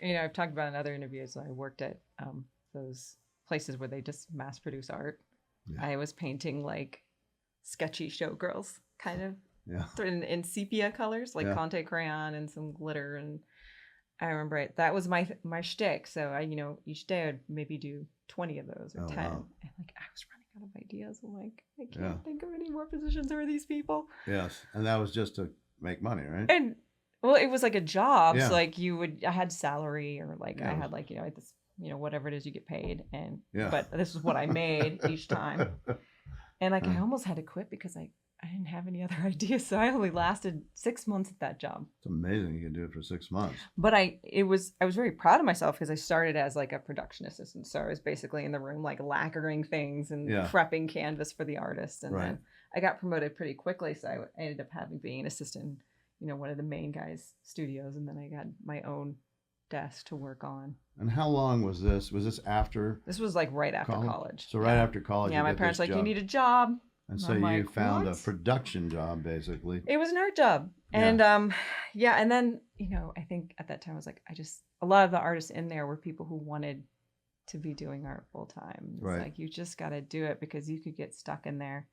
I've talked about in other interviews, I worked at those places where they just mass produce art. Yeah. I was painting like sketchy showgirls, kind of, in sepia colors, like Conte crayon and some glitter. And I remember that was my shtick. So I, each day I'd maybe do 20 of those or 10. Wow. And like I was running out of ideas. I'm like, I can't think of any more positions for these people. Yes, and that was just to make money, right? And well, it was like a job. So like I had salary, or like I had like this, whatever it is you get paid, and but this is what I made each time. And like I almost had to quit because I didn't have any other ideas. So I only lasted 6 months at that job. It's amazing you can do it for 6 months. But I was very proud of myself because I started as like a production assistant. So I was basically in the room like lacquering things and prepping canvas for the artist. And then I got promoted pretty quickly. So I ended up being an assistant in, one of the main guys' studios. And then I got my own desk to work on. And how long was this? Was this after? This was like right after college. So right after college. Yeah, my parents like, you need a job. And so you found a production job, basically. It was an art job. And and then, I think at that time I was like, a lot of the artists in there were people who wanted to be doing art full time. It's like, you just got to do it because you could get stuck in there.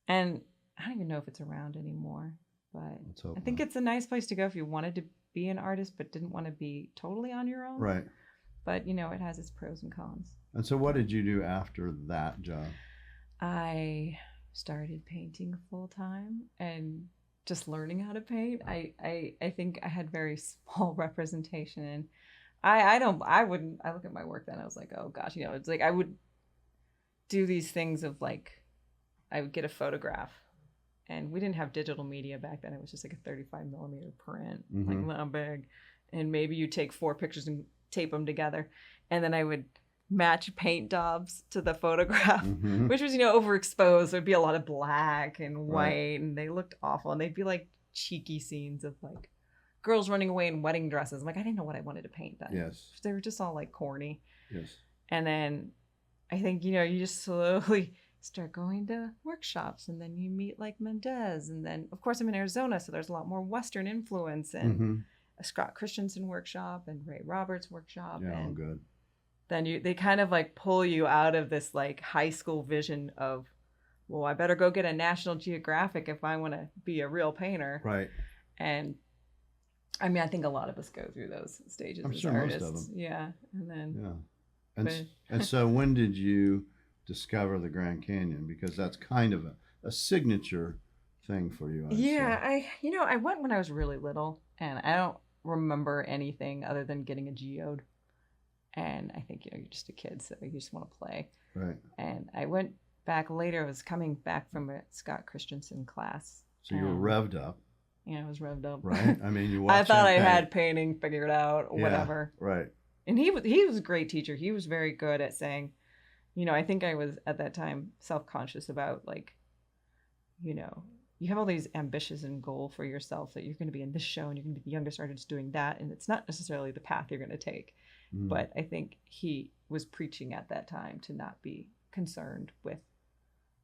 And I don't even know if it's around anymore, but I think it's a nice place to go if you wanted to be an artist but didn't want to be totally on your own. Right. But, it has its pros and cons. And so what did you do after that job? I started painting full time and just learning how to paint. I think I had very small representation, and I look at my work then, I was like, oh gosh, it's like I would do these things of like, I would get a photograph, and we didn't have digital media back then. It was just like a 35 millimeter print, like not big. And maybe you take 4 pictures and tape them together. And then I would match paint daubs to the photograph, which was, overexposed. There'd be a lot of black and white, and they looked awful. And they'd be like cheeky scenes of like girls running away in wedding dresses. I'm like, I didn't know what I wanted to paint then. Yes. They were just all like corny. Yes. And then I think, you just slowly start going to workshops, and then you meet like Mendez. And then, of course, I'm in Arizona, so there's a lot more Western influence, and a Scott Christensen workshop and Ray Roberts workshop. Yeah, and all good. Then they kind of like pull you out of this like high school vision of, well, I better go get a National Geographic if I want to be a real painter. Right. And I mean, I think a lot of us go through those stages as artists. Most of them. Yeah. And then. And so when did you discover the Grand Canyon? Because that's kind of a signature thing for you. I went when I was really little, and I don't remember anything other than getting a geode. And I think, you're just a kid, so you just want to play. Right. And I went back later. I was coming back from a Scott Christensen class. So you were revved up. Yeah, I was revved up. Right. I mean, you watched I thought I had painting figured out, or whatever. Right. And he was a great teacher. He was very good at saying, I think I was at that time self-conscious about like, you have all these ambitions and goal for yourself that you're going to be in this show and you're going to be the youngest artist doing that. And it's not necessarily the path you're going to take. But I think he was preaching at that time to not be concerned with,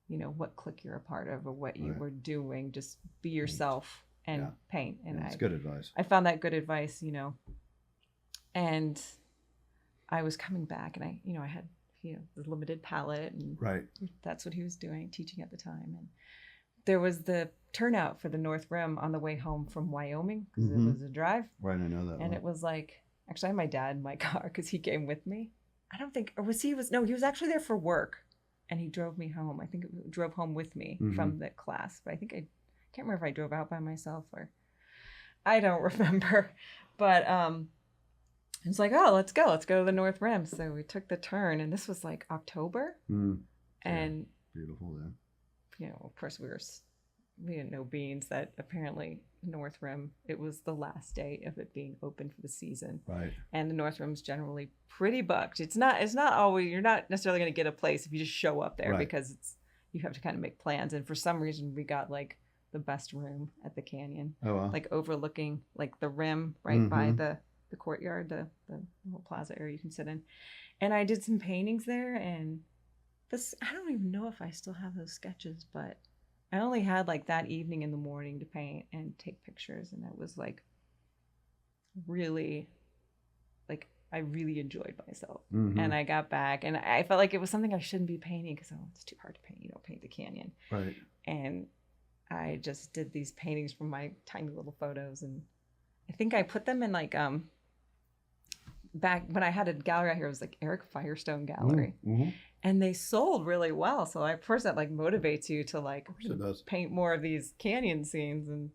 what clique you're a part of or what you were doing. Just be yourself and paint. And that's good advice. I found that good advice, and I was coming back, and I had, the limited palette, and that's what he was doing, teaching at the time. And there was the turnout for the North Rim on the way home from Wyoming, because it was a drive. Right, I know that. And it was like, actually, I had my dad in my car because he came with me. I don't think, or he was actually there for work, and he drove me home. I think it drove home with me from the class, but I think I can't remember if I drove out by myself or I don't remember. But it's like, oh, let's go to the North Rim. So we took the turn, and this was like October, and beautiful then. Of course we didn't know beans that apparently North Rim, it was the last day of it being open for the season. Right. And the North Rim's generally pretty booked. It's not always, you're not necessarily going to get a place if you just show up there, because you have to kind of make plans. And for some reason we got like the best room at the canyon. Oh, wow. Like overlooking like the rim right by the courtyard, the little plaza area you can sit in. And I did some paintings there, and I don't even know if I still have those sketches, but I only had like that evening in the morning to paint and take pictures. And it was like really I really enjoyed myself. Mm-hmm. And I got back and I felt like it was something I shouldn't be painting because it's too hard to paint. You don't paint the canyon. Right. And I just did these paintings from my tiny little photos. And I think I put them in like, back when I had a gallery out here, it was like Eric Firestone Gallery. Mm-hmm. And they sold really well. So at first that like motivates you to like paint more of these canyon scenes. And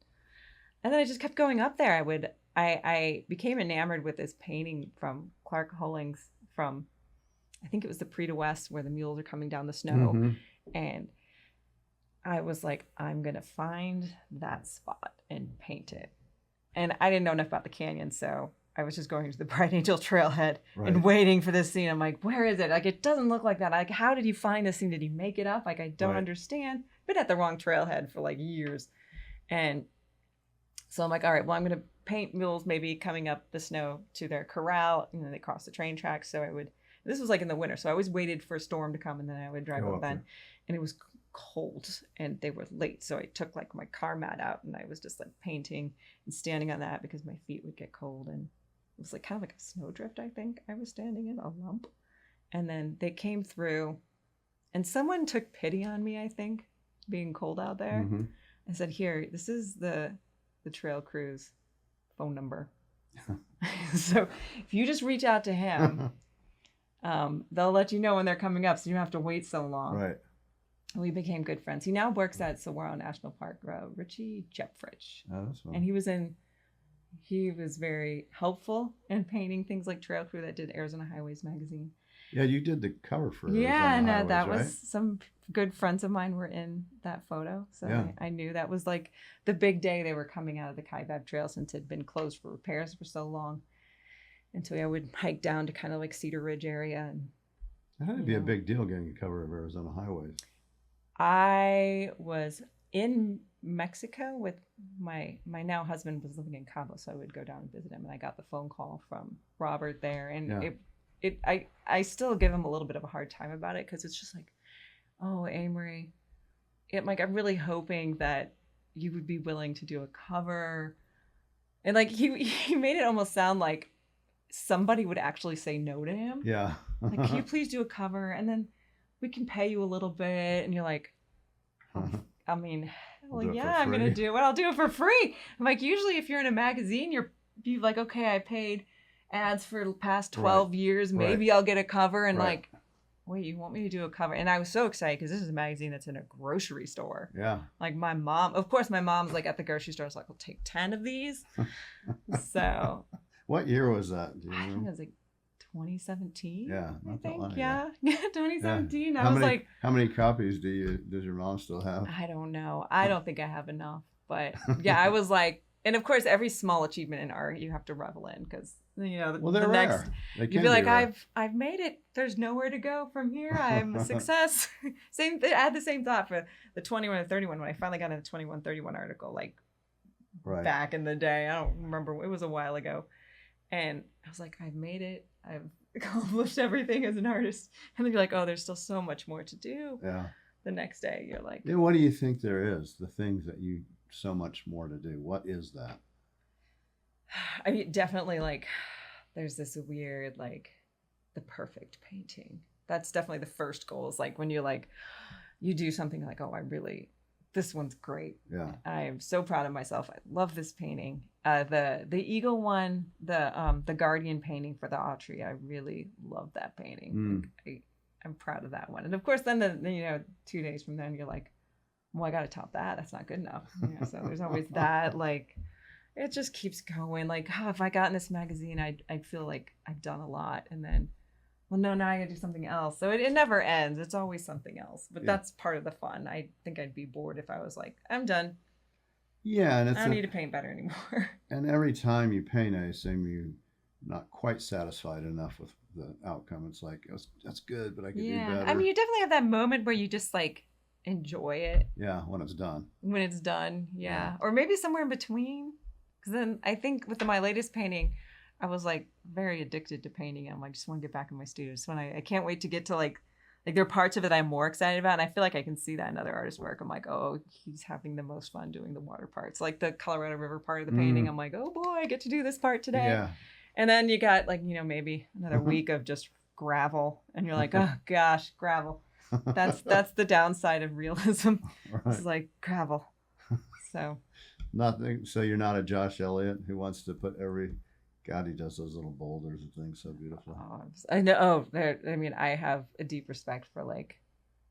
then I just kept going up there. I became enamored with this painting from Clark Hollings from, I think it was the Prix de West where the mules are coming down the snow. Mm-hmm. And I was like, I'm going to find that spot and paint it. And I didn't know enough about the canyon. So I was just going to the Bright Angel Trailhead and waiting for this scene. I'm like, where is it? Like, it doesn't look like that. Like, how did he find this scene? Did he make it up? Like, I don't understand. Been at the wrong trailhead for like years. And so I'm like, all right, well, I'm going to paint mules maybe coming up the snow to their corral. And then they cross the train tracks. So this was like in the winter. So I always waited for a storm to come and then I would drive up then. And it was cold and they were late. So I took like my car mat out and I was just like painting and standing on that because my feet would get cold. And it was like kind of like a snowdrift, I think I was standing in, a lump. And then they came through and someone took pity on me, I think, being cold out there. Mm-hmm. I said, here, this is the trail crew's phone number. So if you just reach out to him, they'll let you know when they're coming up so you don't have to wait so long. Right. We became good friends. He now works at Saguaro National Park, Richie Jepfrich. Oh, that's fun. And he was very helpful in painting things like Trail Crew that did Arizona Highways magazine. Yeah, you did the cover for Arizona and Highways, that right? was some good friends of mine were in that photo. So yeah. I knew that was like the big day they were coming out of the Kaibab Trail since it had been closed for repairs for so long. And so I would hike down to kind of like Cedar Ridge area. And It had to be a big deal getting a cover of Arizona Highways. I was in Mexico with my now husband was living in Cabo, so I would go down and visit him, and I got the phone call from Robert there, and I still give him a little bit of a hard time about it because it's just like, oh, Amery, like I'm really hoping that you would be willing to do a cover, and like he made it almost sound like somebody would actually say no to him. Yeah. Like, can you please do a cover, and then we can pay you a little bit, and you're like, I mean, well, yeah, I'm gonna do it. I'll do it for free. I'm like, usually if you're in a magazine, you're like, okay, I paid ads for the past 12 years. Maybe I'll get a cover. And like, wait, you want me to do a cover? And I was so excited because this is a magazine that's in a grocery store. Yeah. Like my mom, of course, my mom's like at the grocery store. I was like, I'll take 10 of these. So. What year was that? Do you I remember? think it was like 2017. Yeah, I think. long, Yeah. 2017. Yeah. I was like, how many copies does your mom still have? I don't know. I don't think I have enough, but yeah, I was like, and of course, every small achievement in art you have to revel in because the next you'd be like, I've made it. There's nowhere to go from here. I'm a success. I had the same thought for the 21 and 31 when I finally got in the 21-31 article, like back in the day. I don't remember. It was a while ago. And I was like, I've made it. I've accomplished everything as an artist. And then you're like, oh, there's still so much more to do. Yeah. The next day, you're like. Yeah, what do you think there is? The things that you so much more to do. What is that? I mean, definitely like there's this weird, like the perfect painting. That's definitely the first goal is like when you're like, you do something like, oh, this one's great. Yeah. I am so proud of myself. I love this painting. The eagle one, the guardian painting for the Autry. I really love that painting. I'm proud of that one. And of course, then the 2 days from then you're like, well, I got to top that. That's not good enough. So there's always that. Like, it just keeps going. Like, if I got in this magazine, I'd feel like I've done a lot. And then, well, no, now I got to do something else. So it never ends. It's always something else. But that's part of the fun. I think I'd be bored if I was like, I'm done. Yeah, and I don't need to paint better anymore. And every time you paint, I assume you're not quite satisfied enough with the outcome. It's like, that's good, but I could do better. I mean, you definitely have that moment where you just like enjoy it. Yeah, when it's done. Yeah. Or maybe somewhere in between. Because then I think with my latest painting, I was like very addicted to painting. I'm like, just want to get back in my studio. So I can't wait to get to like there are parts of it I'm more excited about. And I feel like I can see that in other artists' work. I'm like, oh, he's having the most fun doing the water parts. Like the Colorado River part of the painting. I'm like, oh boy, I get to do this part today. Yeah. And then you got like, maybe another week of just gravel, and you're like, oh gosh, gravel. That's the downside of realism. Right. It's like gravel. So nothing. So you're not a Josh Elliott who wants to put God, he does those little boulders and things so beautiful. I know. I have a deep respect for like,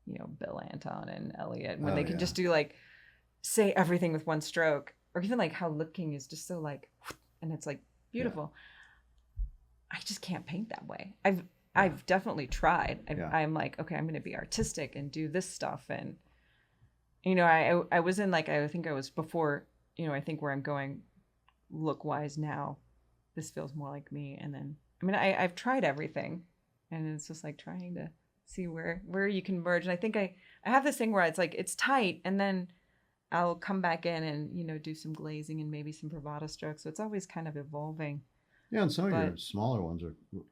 Bill Anton and Elliott when they can just do like, say everything with one stroke, or even like how Lip King is just so like, and it's like beautiful. Yeah. I just can't paint that way. I've definitely tried. I'm like, okay, I'm going to be artistic and do this stuff. And, I was in like, I think I was before, I think where I'm going look wise now, this feels more like me. And then, I've tried everything, and it's just like trying to see where you can merge. And I think I have this thing where it's like, it's tight, and then I'll come back in and, do some glazing and maybe some bravado strokes. So it's always kind of evolving. Yeah, and some of your smaller ones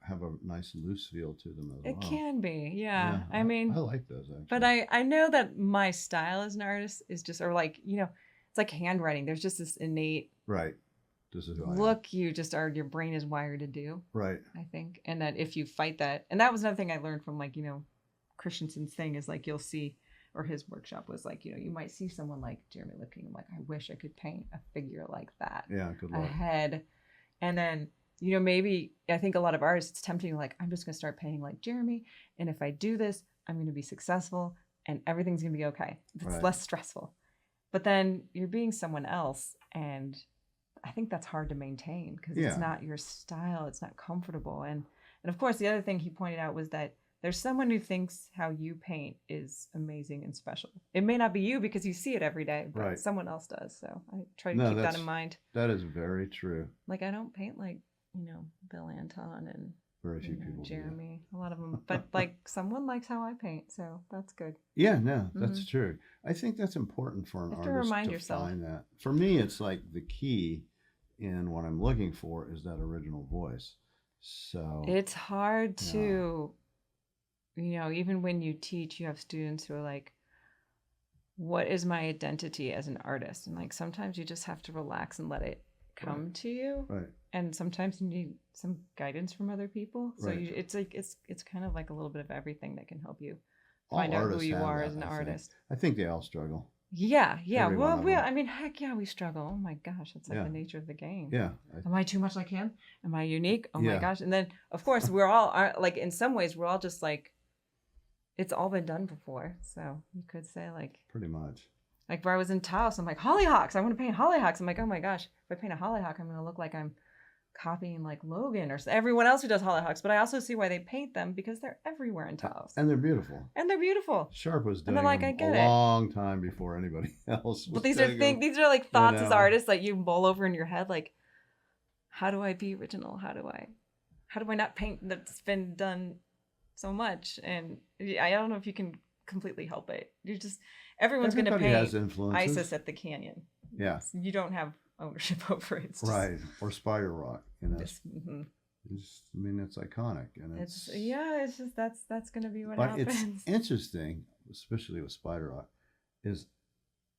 have a nice loose feel to them as well. It can be, yeah. I like those actually. But I know that my style as an artist is just, or like, it's like handwriting. There's just this innate right. This is who I am. You just are. Your brain is wired to do. Right. I think, and that if you fight that, and that was another thing I learned from like Christensen's thing is like you'll see, or his workshop was like you might see someone like Jeremy Lip King. I'm like, I wish I could paint a figure like that. Yeah, good luck. A head, and then. Maybe I think a lot of artists, it's tempting, like, I'm just going to start painting like Jeremy. And if I do this, I'm going to be successful and everything's going to be okay. It's less stressful. But then you're being someone else. And I think that's hard to maintain because it's not your style. It's not comfortable. And of course, the other thing he pointed out was that there's someone who thinks how you paint is amazing and special. It may not be you because you see it every day, but someone else does. So I try to keep that in mind. That is very true. Like, I don't paint like, Bill Anton and very few people Jeremy, a lot of them, but like someone likes how I paint, so that's good. Yeah, no, that's true. I think that's important for an artist to remind yourself. Find that. For me, it's like the key in what I'm looking for is that original voice. So it's hard to, even when you teach, you have students who are like, what is my identity as an artist? And like sometimes you just have to relax and let it come to you. Right. And sometimes you need some guidance from other people. So it's like it's kind of like a little bit of everything that can help you find out who you are as an artist. I think they all struggle. Yeah. Well, heck yeah, we struggle. Oh my gosh, that's like the nature of the game. Yeah. Am I too much like him? Am I unique? Oh my gosh. And then of course we're all like, in some ways we're all just like, it's all been done before. So you could say like pretty much. Like where I was in Taos, I'm like, hollyhocks. I want to paint hollyhocks. I'm like, oh my gosh, if I paint a hollyhock, I'm going to look like I'm copying like Logan or everyone else who does hollyhocks. But I also see why they paint them because they're everywhere in Taos. And they're beautiful. Sharp was doing them a long time before anybody else was. But these are like thoughts as artists that you mull over in your head. Like, how do I be original? How do I not paint that's been done so much? And I don't know if you can completely help it. Everyone's going to paint Isis at the canyon. Yeah. You don't have ownership over it. It's right. Or Spider Rock, It's iconic. And it's just that's going to be what happens. But it's interesting, especially with Spider Rock, is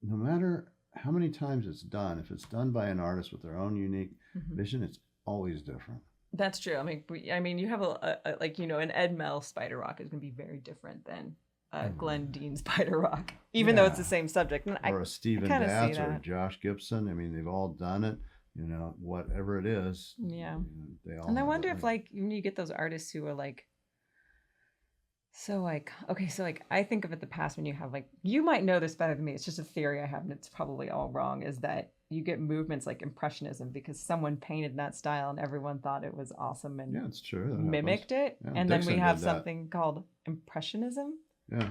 no matter how many times it's done, if it's done by an artist with their own unique vision, it's always different. That's true. You have an Ed Mel Spider Rock is going to be very different than Glenn Dean Spider Rock, even though it's the same subject. And or a Stephen Datz or a Josh Gibson. They've all done it. Whatever it is. Yeah. They all. And I wonder if like when you get those artists who are like, I think of it the past when you have like, you might know this better than me. It's just a theory I have, and it's probably all wrong. Is that you get movements like Impressionism because someone painted in that style and everyone thought it was awesome and it's true. Mimicked it, and Dixon then we have something called Impressionism. Yeah.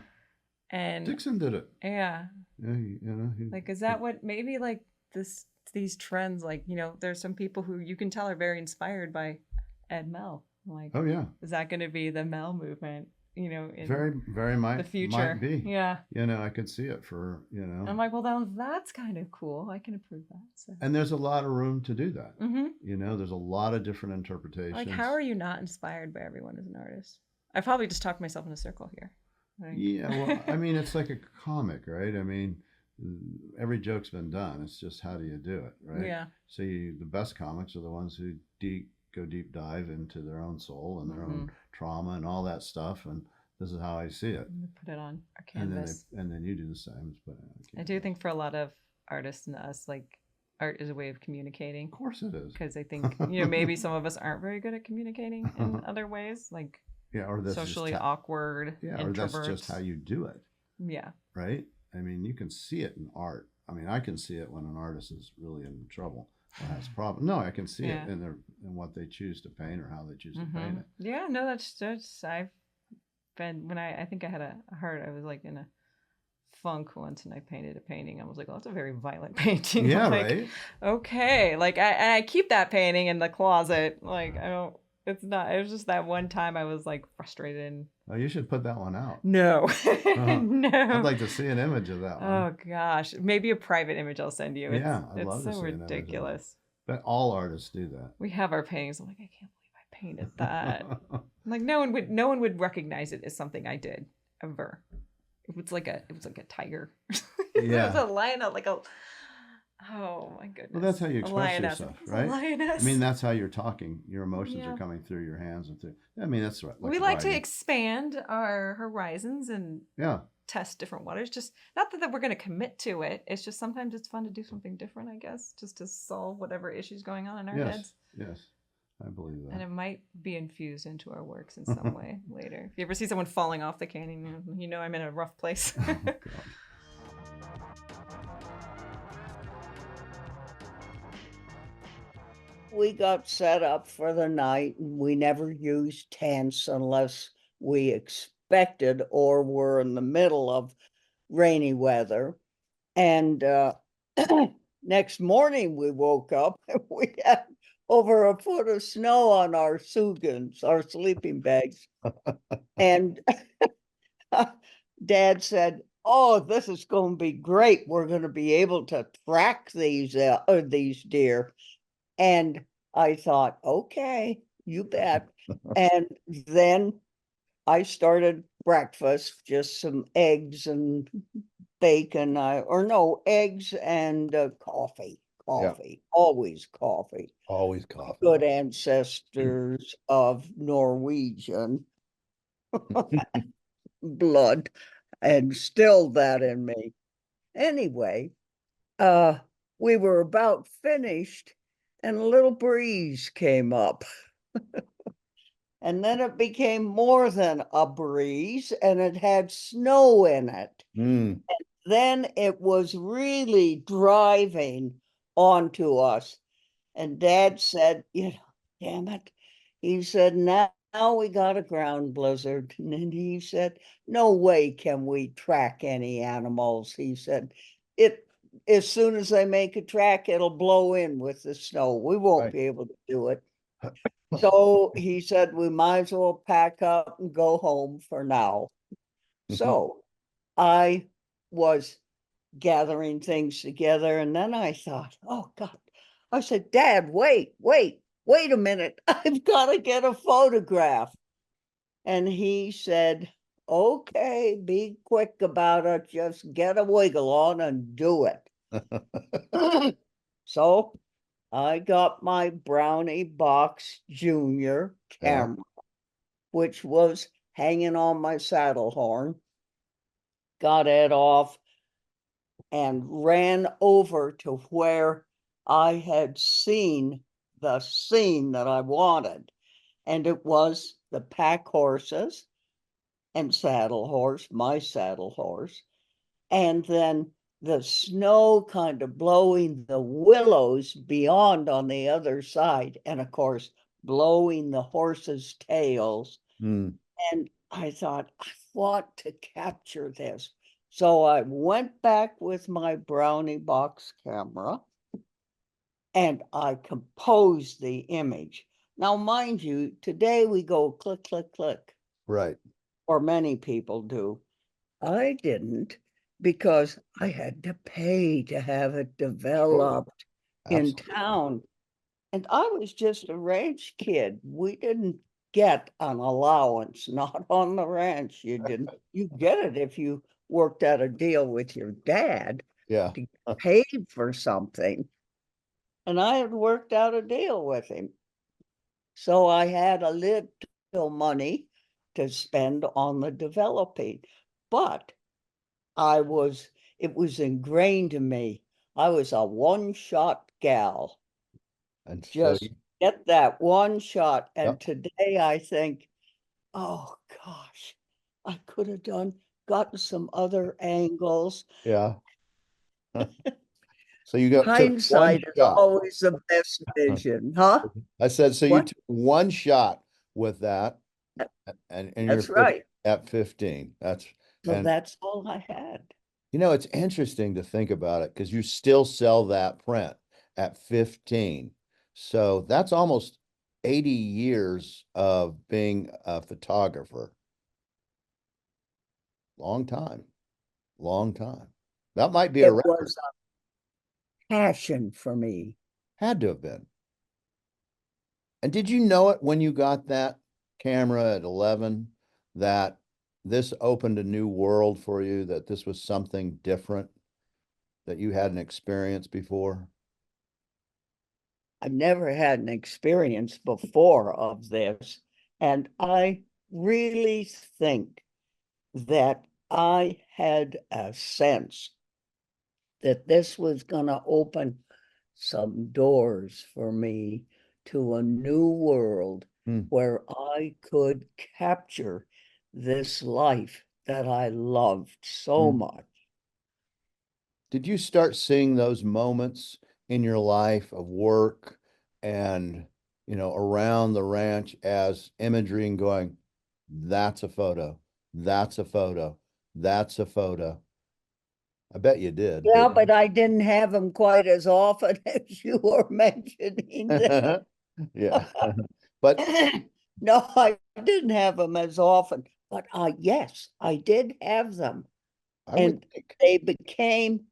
And Dixon did it. Yeah. Yeah, like, is that what maybe like these trends, like, there's some people who you can tell are very inspired by Ed Mel. Like, oh yeah. Is that going to be the Mel movement, in very, very the future? Might be. Yeah. I could see it for, I'm like, well, then that's kind of cool. I can approve that. So. And there's a lot of room to do that. Mm-hmm. There's a lot of different interpretations. Like, how are you not inspired by everyone as an artist? I probably just talked myself in a circle here. Right? Yeah, well, it's like a comic, right? Every joke's been done. It's just how do you do it, right? Yeah. So the best comics are the ones who go deep dive into their own soul and their own trauma and all that stuff. And this is how I see it. Put it on our canvas. And then you do the same. I do think for a lot of artists and us, like, art is a way of communicating. Of course it is. Because I think, maybe some of us aren't very good at communicating in other ways, like or that's socially awkward, introverts. Or that's just how you do it. Yeah. Right? I mean, you can see it in art. I mean, I can see it when an artist is really in trouble or has a problem. No, I can see it in what they choose to paint or how they choose to paint it. Yeah, no, that's I've been, when I think I had a heart, I was like in a funk once and I painted a painting. I was like, oh, that's a very violent painting. Yeah, like, right. Okay. Like I keep that painting in the closet. Like it was just that one time I was like frustrated. And... Oh, you should put that one out. No. No. I'd like to see an image of that one. Oh gosh. Maybe a private image I'll send you. I'd love to see ridiculous. But all artists do that. We have our paintings. I'm like, I can't believe I painted that. Like no one would recognize it as something I did ever. It was like a tiger. It was a lion, oh my goodness. Well, that's how you express yourself, right? A lioness. I mean, that's how you're talking. Your emotions are coming through your hands and through. I mean, that's right. We like to expand our horizons and test different waters. Just not that we're going to commit to it. It's just sometimes it's fun to do something different, I guess, just to solve whatever issues going on in our heads. Yes. I believe that. And it might be infused into our works in some way later. If you ever see someone falling off the canyon, I'm in a rough place. Oh, God. We got set up for the night, and we never used tents unless we expected or were in the middle of rainy weather. And next morning we woke up and we had over a foot of snow on our sugans, our sleeping bags. And Dad said, oh, this is going to be great. We're going to be able to track these deer. And I thought, okay, you bet. And then I started breakfast, just some eggs and bacon, eggs and coffee. Always coffee. Good ancestors of Norwegian blood, and still that in me. Anyway, we were about finished and a little breeze came up. And then it became more than a breeze and it had snow in it. And then it was really driving onto us. And Dad said, damn it. He said, now we got a ground blizzard. And then he said, no way can we track any animals. He said, as soon as they make a track, it'll blow in with the snow. We won't be able to do it. So he said, we might as well pack up and go home for now. So I was gathering things together. And then I thought, oh God, I said, Dad, wait a minute. I've got to get a photograph. And he said, okay, be quick about it. Just get a wiggle on and do it. So I got my Brownie Box Junior camera, which was hanging on my saddle horn, got it off and ran over to where I had seen the scene that I wanted. And it was the pack horses and saddle horse, my saddle horse, and then the snow kind of blowing the willows beyond on the other side, and of course blowing the horses' tails. And I thought, I want to capture this. So I went back with my Brownie Box camera and I composed the image. Now, mind you, today we go click, click, click. Right. Or many people do. I didn't, because I had to pay to have it developed in town. And I was just a ranch kid. We didn't get an allowance, not on the ranch. You didn't. You get it if you worked out a deal with your dad to get paid for something. And I had worked out a deal with him. So I had a little money to spend on the developing, but it was ingrained in me. I was a one-shot gal. And so, Just get that one shot. And yep. today I think, oh gosh, I could have gotten some other angles. Yeah. So you got took one Hindsight is shot. always the best vision, huh? I said, so you What? took one shot with that, and you're That's right. at 15. So that's all I had. It's interesting to think about it because you still sell that print at 15. So that's almost 80 years of being a photographer. Long time. Long time. That might be a It record. was a passion for me. Had to have been. And did you know it when you got that camera at 11 that this opened a new world for you, that this was something different that you hadn't experienced before? I've never had an experience before of this. And I really think that I had a sense that this was going to open some doors for me to a new world where I could capture this life that I loved so much. Did you start seeing those moments in your life of work and, around the ranch as imagery and going, that's a photo, that's a photo, that's a photo? I bet you did. Yeah, but I didn't have them quite as often as you were mentioning them. Yeah. But no, I didn't have them as often. But yes, I did have them. And they came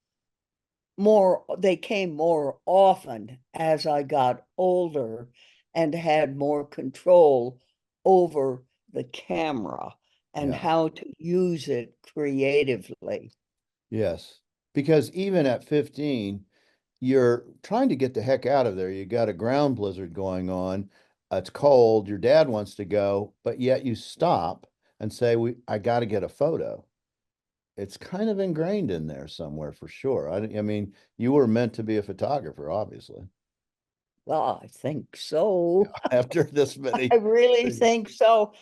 more often as I got older and had more control over the camera and how to use it creatively. Yes, because even at 15, you're trying to get the heck out of there. You got a ground blizzard going on. It's cold. Your dad wants to go, but yet you stop and say, I got to get a photo. It's kind of ingrained in there somewhere for sure. I mean, you were meant to be a photographer, obviously. Well, I think so. After this many. I really think so.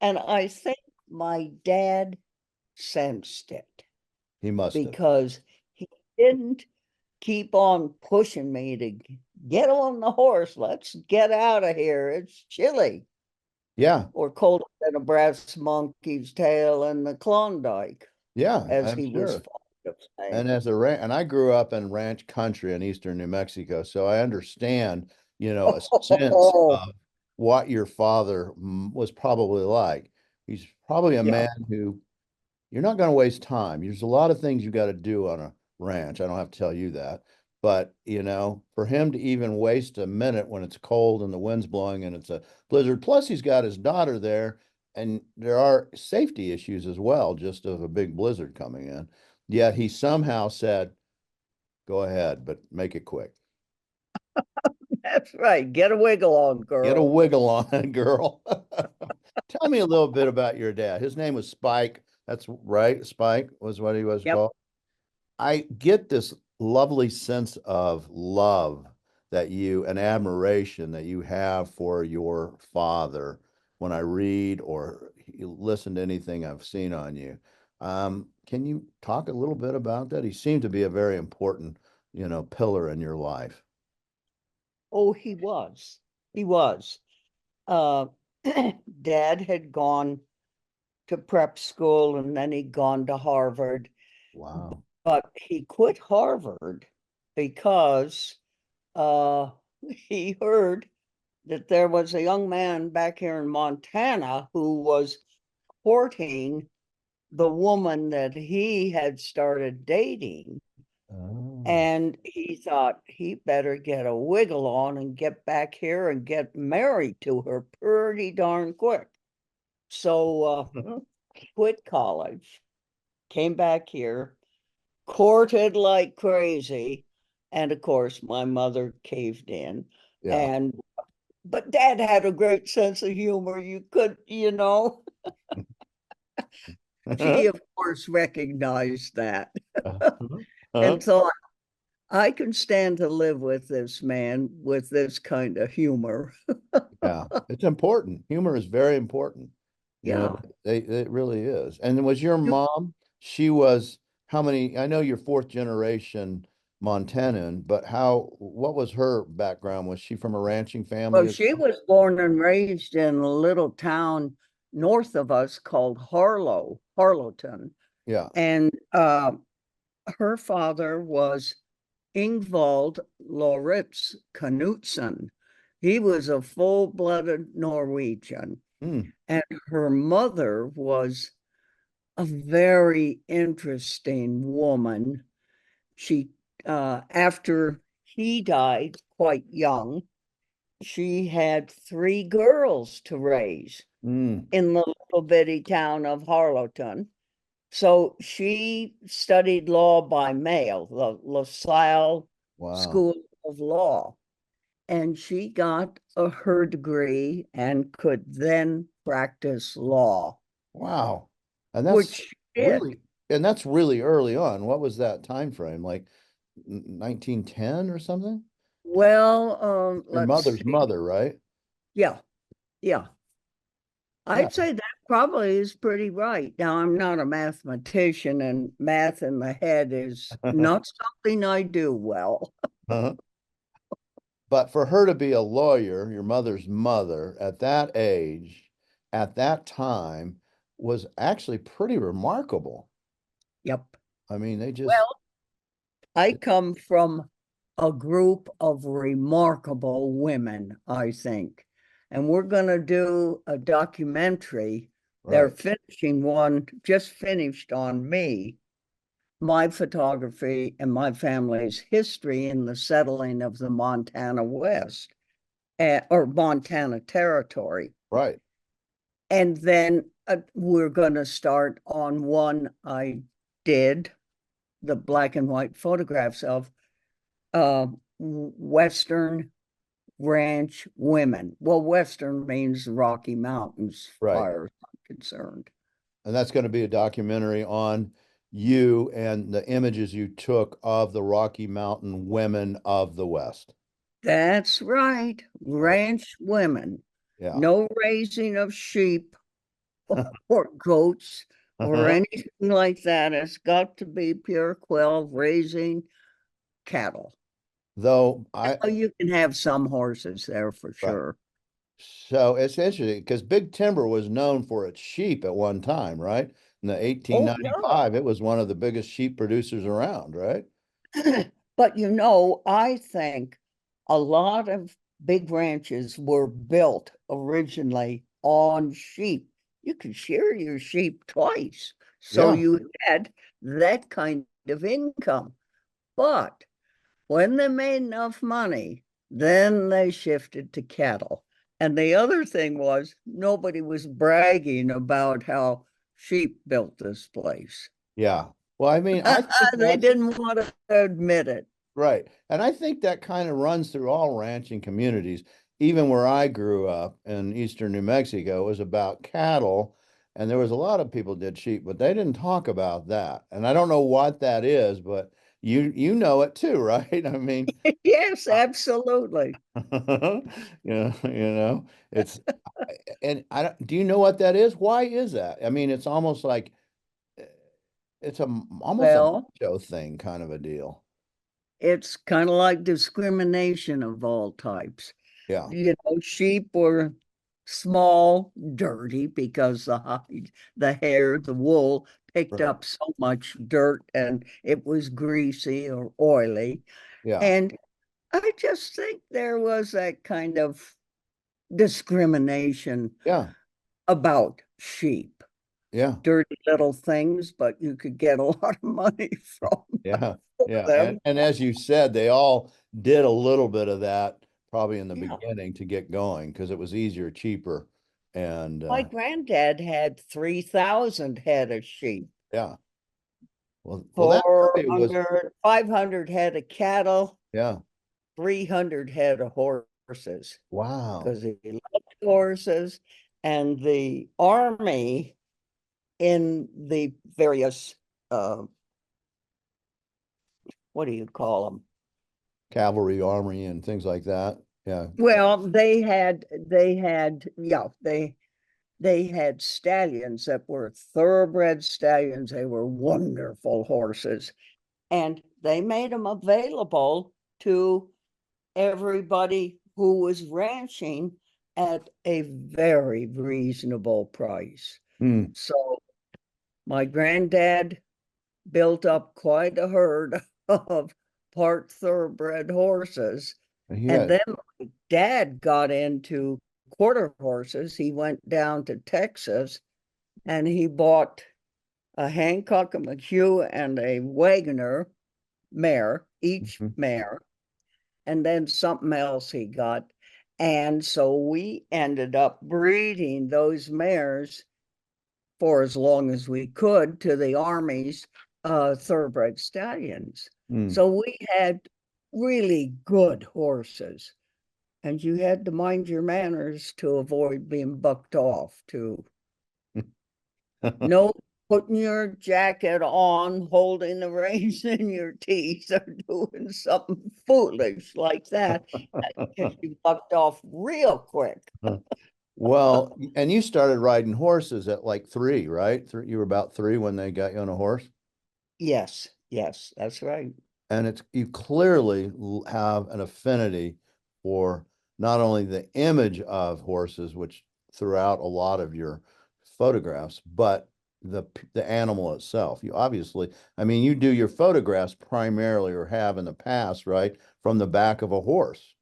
And I think my dad sensed it. He must have. Because he didn't keep on pushing me to get on the horse. Let's get out of here. It's chilly. Yeah. Or colder than a brass monkey's tail in the Klondike. Yeah, as I'm he sure. was fond of saying. And I grew up in ranch country in eastern New Mexico, so I understand, a sense of what your father was probably like. He's probably a man who you're not going to waste time. There's a lot of things you got to do on a ranch. I don't have to tell you that. But, for him to even waste a minute when it's cold and the wind's blowing and it's a blizzard, plus he's got his daughter there, and there are safety issues as well, just of a big blizzard coming in. Yet he somehow said, go ahead, but make it quick. That's right. Get a wiggle on, girl. Get a wiggle on, girl. Tell me a little bit about your dad. His name was Spike. That's right. Spike was what he was called. I get this lovely sense of love and admiration that you have for your father when I read or listen to anything I've seen on you. Can you talk a little bit about that? He seemed to be a very important, pillar in your life. Oh, he was. He was. Dad had gone to prep school and then he'd gone to Harvard. Wow. But he quit Harvard because he heard that there was a young man back here in Montana who was courting the woman that he had started dating. Oh. And he thought he better get a wiggle on and get back here and get married to her pretty darn quick. So he quit college, came back here, courted like crazy. And of course, my mother caved in. And but Dad had a great sense of humor. You could, she, of course, recognized that. And so I can stand to live with this man with this kind of humor. Yeah, it's important. Humor is very important. Yeah. It really is. And was your mom, she was how many? I know you're fourth generation Montanan, but what was her background? Was she from a ranching family Well, as she well? was born and raised in a little town north of us called Harlowton. Yeah. And her father was Ingvald Lauritz Knutsen. He was a full-blooded Norwegian. Mm. And her mother was a very interesting woman. She, after he died quite young, she had 3 girls to raise Mm. in the little bitty town of Harlowton. So she studied law by mail, the LaSalle Wow. School of Law. And she got her degree and could then practice law, Wow. And that's which she did. really that's really early on. What was that time frame? Like 1910 or something? Well, Your let's mother's see. mother, right? Yeah, yeah. Yeah. I'd say that probably is pretty right. Now, I'm not a mathematician, and math in the head is not something I do well. Uh-huh. But for her to be a lawyer, your mother's mother, at that age, at that time, was actually pretty remarkable. Yep. I mean, they just, Well, I come from a group of remarkable women, I think. And we're going to do a documentary. They're right, finishing one, just finished on me, my photography and my family's history in the settling of the Montana West, or Montana Territory. right. And then we're going to start on one I did, the black and white photographs of Western ranch women. Well, Western means Rocky Mountains, as Right. far as I'm concerned. And that's going to be a documentary on you and the images you took of the Rocky Mountain women of the West. That's right. Right. Ranch women. Yeah. No raising of sheep or goats or anything like that. It's got to be pure quail raising cattle. Though Oh, you can have some horses there for right. sure. So it's interesting because Big Timber was known for its sheep at one time, right? In the Oh, 1895, it was one of the biggest sheep producers around, right? yeah. But I think a lot of big ranches were built originally on sheep. You could shear your sheep twice. So Yeah. you had that kind of income. But when they made enough money, then they shifted to cattle. And the other thing was nobody was bragging about how sheep built this place. Yeah. Well, I mean, I think They that's didn't want to admit it. right. And I think that kind of runs through all ranching communities. Even where I grew up in eastern New Mexico, it was about cattle. And there was a lot of people did sheep, but they didn't talk about that. And I don't know what that is, but you know it too, right? I mean, Yes, absolutely. it's and I don't, do you know what that is? Why is that? I mean, it's almost like it's almost a Well, macho thing kind of a deal. it's kind of like discrimination of all types. Yeah, Sheep were small, dirty because the hide, the hair, the wool picked right. up so much dirt and it was greasy or oily. Yeah, And I just think there was that kind of discrimination yeah, about sheep. yeah, Dirty little things, but you could get a lot of money from yeah, yeah. them. And as you said, they all did a little bit of that probably in the Yeah. beginning to get going because it was easier, cheaper, and My granddad had 3,000 head of sheep, yeah. Well, that probably was 500 head of cattle, yeah. 300 head of horses. horses. Wow. Because he loved horses, and the Army in the various, what do you call them? Cavalry, army, and things like that. Yeah. Well, they had stallions that were thoroughbred stallions. They were wonderful horses, and they made them available to everybody who was ranching at a very reasonable price. Mm. So my granddad built up quite a herd of part thoroughbred horses. And then my dad got into quarter horses. He went down to Texas and he bought a Hancock, a McHugh, and a Wagoner mare, each mare, and then something else he got. And so we ended up breeding those mares for as long as we could to the Army's thoroughbred stallions. So we had really good horses, and you had to mind your manners to avoid being bucked off too. No putting your jacket on, holding the reins in your teeth, or doing something foolish like that. Get you bucked off real quick. Well, and you started riding horses at like 3, right? You were about 3 when they got you on a horse? Yes, that's right. And you clearly have an affinity for not only the image of horses, which throughout a lot of your photographs, but the animal itself. You obviously, I mean, you do your photographs primarily, or have in the past, right, from the back of a horse.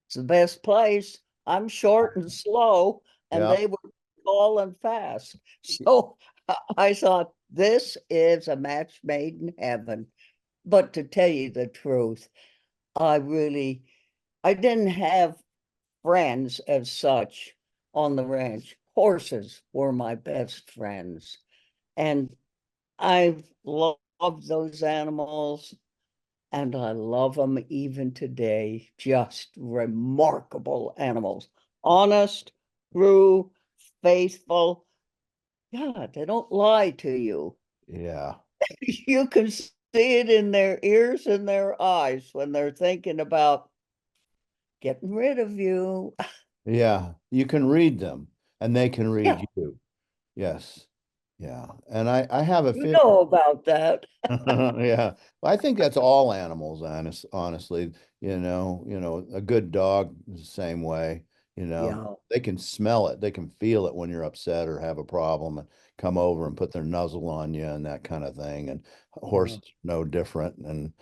It's the best place. I'm short and slow, and they were tall and fast. So I thought, this is a match made in heaven. But to tell you the truth, I didn't have friends as such on the ranch. Horses were my best friends. And I've loved those animals, and I love them even today. Just remarkable animals. Honest, true, faithful. God, they don't lie to you. Yeah. You can see it in their ears and their eyes when they're thinking about getting rid of you. Yeah. You can read them, and they can read you. Yes. Yeah. And I have a You know about that. Yeah. Well, I think that's all animals, honestly. A good dog is the same way. Yeah. They can smell it, they can feel it when you're upset or have a problem, and come over and put their nuzzle on you and that kind of thing. And horses are no different. And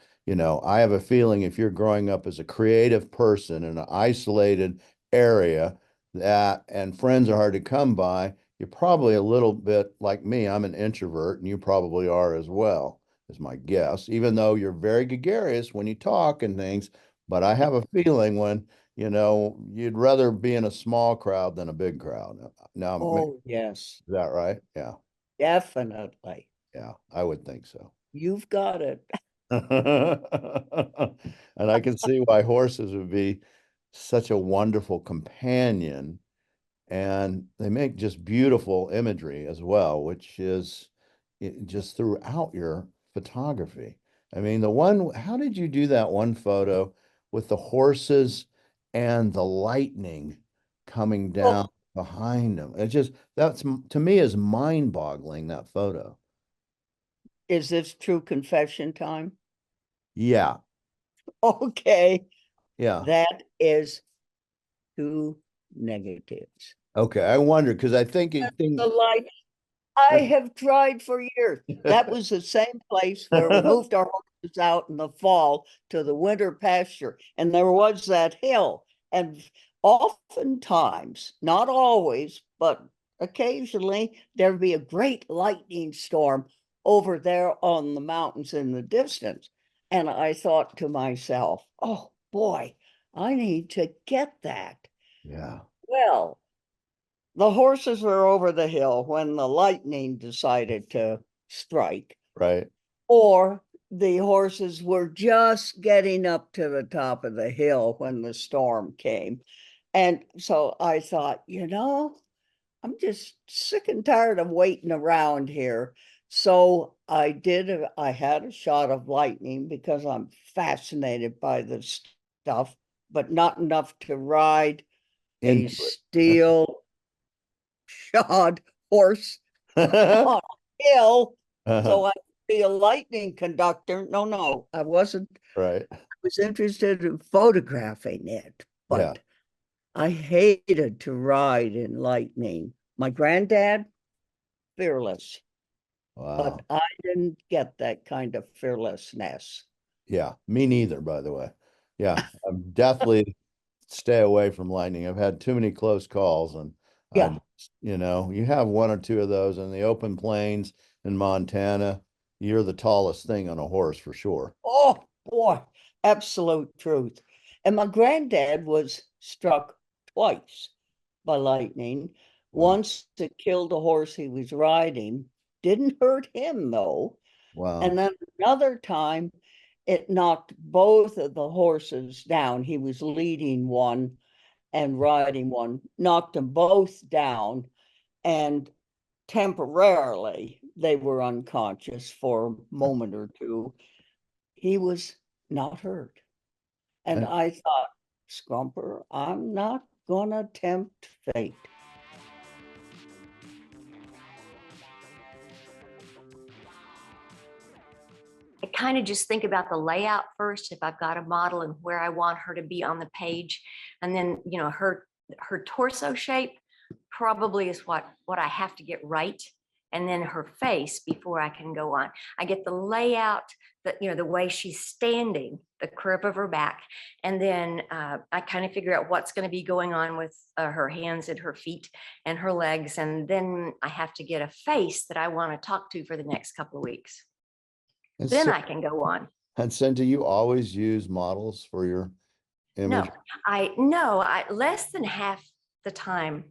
I have a feeling if you're growing up as a creative person in an isolated area, and friends are hard to come by, you're probably a little bit like me. I'm an introvert, and you probably are as well, is my guess, even though you're very gregarious when you talk and things. But I have a feeling you'd rather be in a small crowd than a big crowd. Now, Oh, yes, is that right? Yeah. definitely. Yeah, I would think so. You've got it. And I can see why horses would be such a wonderful companion, and they make just beautiful imagery as well, which is just throughout your photography. I mean, how did you do that one photo with the horses and the lightning coming down behind them? That's, to me, is mind-boggling, that photo. Is this true confession time? Yeah. Okay. Yeah. That is 2 negatives. Okay. I wonder, because I think The light, I have tried for years. That was the same place where we moved our horses out in the fall to the winter pasture. And there was that hill. And oftentimes, not always, but occasionally, there'd be a great lightning storm over there on the mountains in the distance. And I thought to myself, oh boy, I need to get that. Yeah. Well, the horses were over the hill when the lightning decided to strike. Right. Or the horses were just getting up to the top of the hill when the storm came. And so I thought, I'm just sick and tired of waiting around here. So I had a shot of lightning because I'm fascinated by this stuff, but not enough to ride a steel shod horse on a hill. So I be a lightning conductor. No, I wasn't. Right. I was interested in photographing it, but I hated to ride in lightning. My granddad, fearless. Wow. But I didn't get that kind of fearlessness. Yeah, me neither, by the way. Yeah, I'm definitely stay away from lightning. I've had too many close calls, and you have one or two of those in the open plains in Montana. You're the tallest thing on a horse for sure. Oh boy, absolute truth. And my granddad was struck twice by lightning. Wow. Once it killed the horse he was riding. Didn't hurt him though. Wow. And then another time it knocked both of the horses down. He was leading one and riding one, knocked them both down, and temporarily they were unconscious for a moment or two. He was not hurt. And I thought, Scrumper, I'm not gonna tempt fate. I kind of just think about the layout first, if I've got a model and where I want her to be on the page. And then, her torso shape probably is what I have to get right. And then her face before I can go on. I get the layout, the way she's standing, the curve of her back. And then I kind of figure out what's going to be going on with her hands and her feet and her legs. And then I have to get a face that I want to talk to for the next couple of weeks. And then I can go on. And so do you always use models for your image? No, I less than half the time.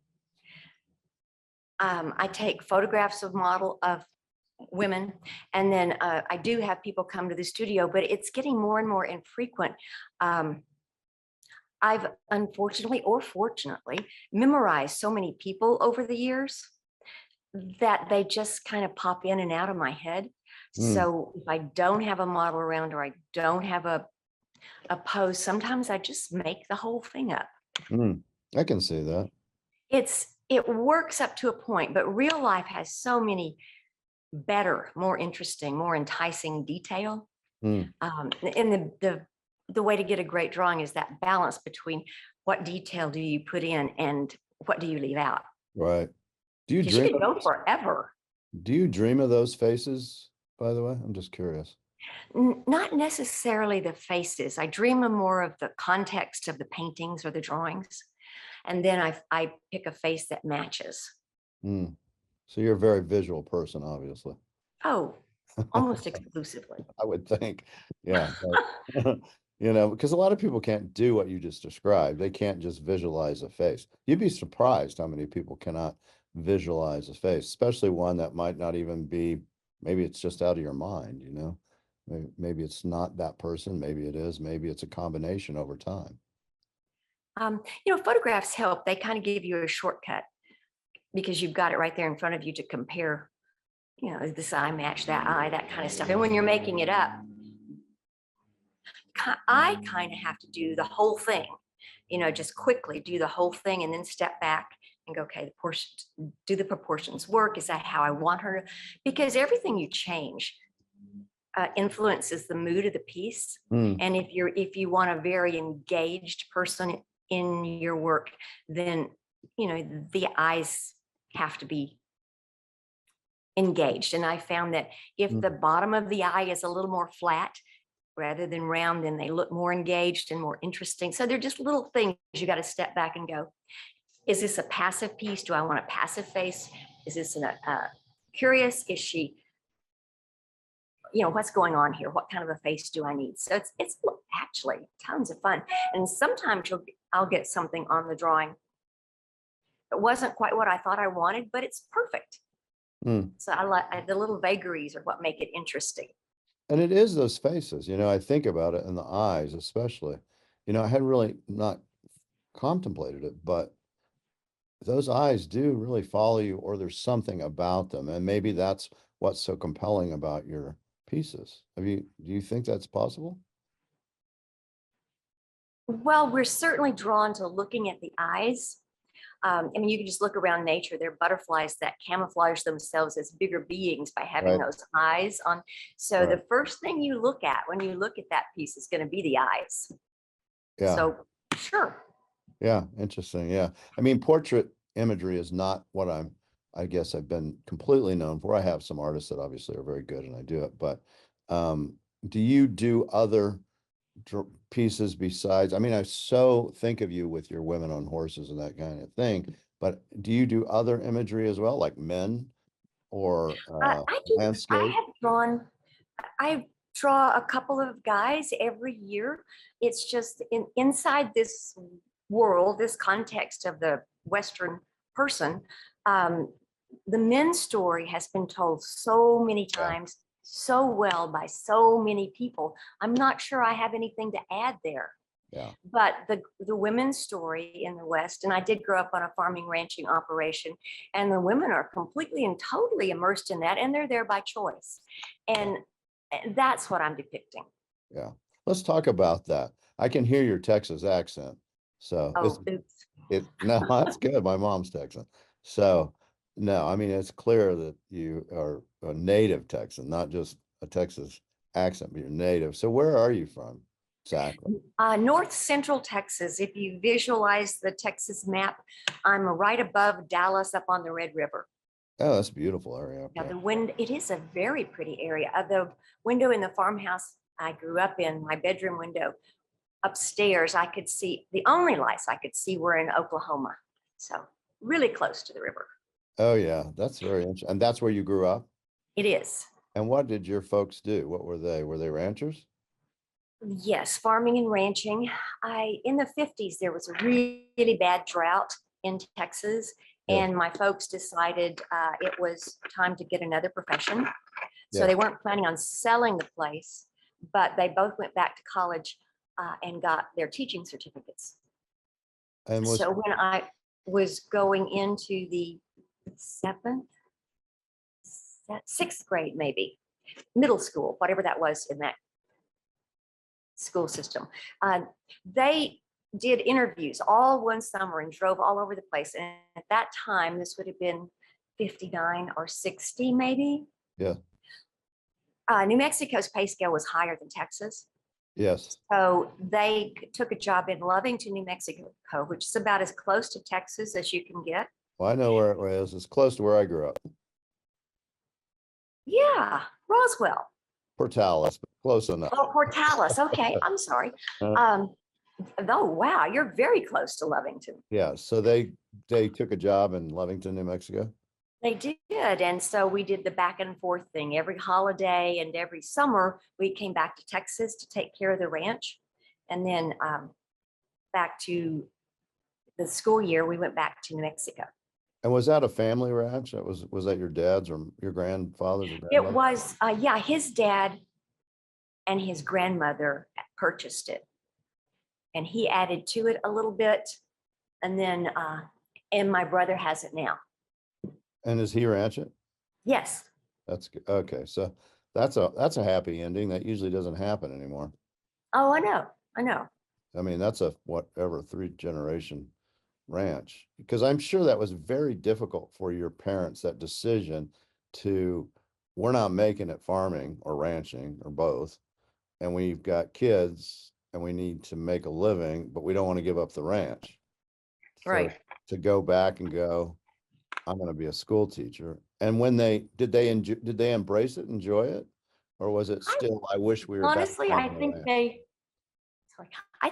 I take photographs of women, and then I do have people come to the studio, but it's getting more and more infrequent. I've unfortunately or fortunately memorized so many people over the years that they just kind of pop in and out of my head. So if I don't have a model around or I don't have a pose, sometimes I just make the whole thing up. I can see that. It works up to a point, but real life has so many better, more interesting, more enticing detail. And the way to get a great drawing is that balance between what detail do you put in and what do you leave out. Right. Do you dream? You could go forever. Do you dream of those faces, by the way? I'm just curious. Not necessarily the faces. I dream more of the context of the paintings or the drawings. And then I pick a face that matches. So you're a very visual person, obviously. Oh, almost exclusively. I would think. Yeah. Because a lot of people can't do what you just described. They can't just visualize a face. You'd be surprised how many people cannot visualize a face, especially one that might not even be, maybe it's just out of your mind, maybe it's not that person, maybe it is, maybe it's a combination over time. Photographs help. They kind of give you a shortcut because you've got it right there in front of you to compare, this eye match that eye, that kind of stuff. And when you're making it up, I kind of have to do the whole thing, just quickly do the whole thing and then step back and go, okay, do the proportions work? Is that how I want her to? Because everything you change influences the mood of the piece. And if you want a very engaged person in your work, then the eyes have to be engaged. And I found that if the bottom of the eye is a little more flat rather than round, then they look more engaged and more interesting. So they're just little things you got to step back and go, is this a passive piece? Do I want a passive face? Is this curious? Is she, what's going on here? What kind of a face do I need? So it's actually tons of fun. And sometimes I'll get something on the drawing that wasn't quite what I thought I wanted, but it's perfect. So I like the little vagaries are what make it interesting. And it is those faces, I think about it, and the eyes especially. I had really not contemplated it, but those eyes do really follow you, or there's something about them. And maybe that's what's so compelling about your pieces. Do you think that's possible? Well, we're certainly drawn to looking at the eyes. I mean, you can just look around nature. There are butterflies that camouflage themselves as bigger beings by having Right. those eyes on. So Right. the first thing you look at when you look at that piece is going to be the eyes. Yeah. So sure. Yeah. Interesting. Yeah. I mean, portrait imagery is not what I guess I've been completely known for. I have some artists that obviously are very good and I do it, but do you do other pieces besides, I mean, I so think of you with your women on horses and that kind of thing, but do you do other imagery as well, like men or landscape? I draw a couple of guys every year. It's just inside this world, this context of the Western person. The men's story has been told so many times, so well by so many people. I'm not sure I have anything to add there. Yeah. But the women's story in the West, and I did grow up on a farming ranching operation, and the women are completely and totally immersed in that, and they're there by choice. And that's what I'm depicting. Yeah. Let's talk about that. I can hear your Texas accent. So no, that's good. My mom's Texan. So no, I mean, it's clear that you are a native Texan, not just a Texas accent, but you're native. So where are you from exactly? North Central Texas. If you visualize the Texas map, I'm right above Dallas up on the Red River. Oh, that's a beautiful area. Now it is a very pretty area. The window in the farmhouse I grew up in, my bedroom window upstairs, I could see, the only lights I could see were in Oklahoma. So really close to the river. Oh yeah, that's very interesting. And that's where you grew up? It is. And what did your folks do? What were they? Were they ranchers? Yes, farming and ranching. In the 50s, there was a really bad drought in Texas, and my folks decided it was time to get another profession. So they weren't planning on selling the place, but they both went back to college and got their teaching certificates. And so when I was going into the sixth grade, maybe middle school, whatever that was in that school system, they did interviews all one summer and drove all over the place. And at that time, this would have been 59 or 60, maybe. Yeah. New Mexico's pay scale was higher than Texas. Yes. So they took a job in Lovington, New Mexico, which is about as close to Texas as you can get. Well, I know where it is. It's close to where I grew up. Yeah, Roswell. Portales, but close enough. Oh, Portales. Okay, I'm sorry. Oh, wow, you're very close to Lovington. Yeah, so they took a job in Lovington, New Mexico? They did, and so we did the back and forth thing. Every holiday and every summer, we came back to Texas to take care of the ranch. And then back to the school year, we went back to New Mexico. And was that a family ranch? Was that your dad's or your grandfather's? Or it was, yeah, his dad and his grandmother purchased it. And he added to it a little bit. And then, and my brother has it now. And is he ranch it? Yes. That's good. Okay. So that's a happy ending. That usually doesn't happen anymore. Oh, I know. I mean, that's a whatever 3-generation ranch, because I'm sure that was very difficult for your parents, that decision to, we're not making it farming or ranching or both. And we've got kids and we need to make a living, but we don't want to give up the ranch. Right. So to go back and go, I'm going to be a school teacher. And when did they embrace it, enjoy it? Or was it still, I wish we were honestly, I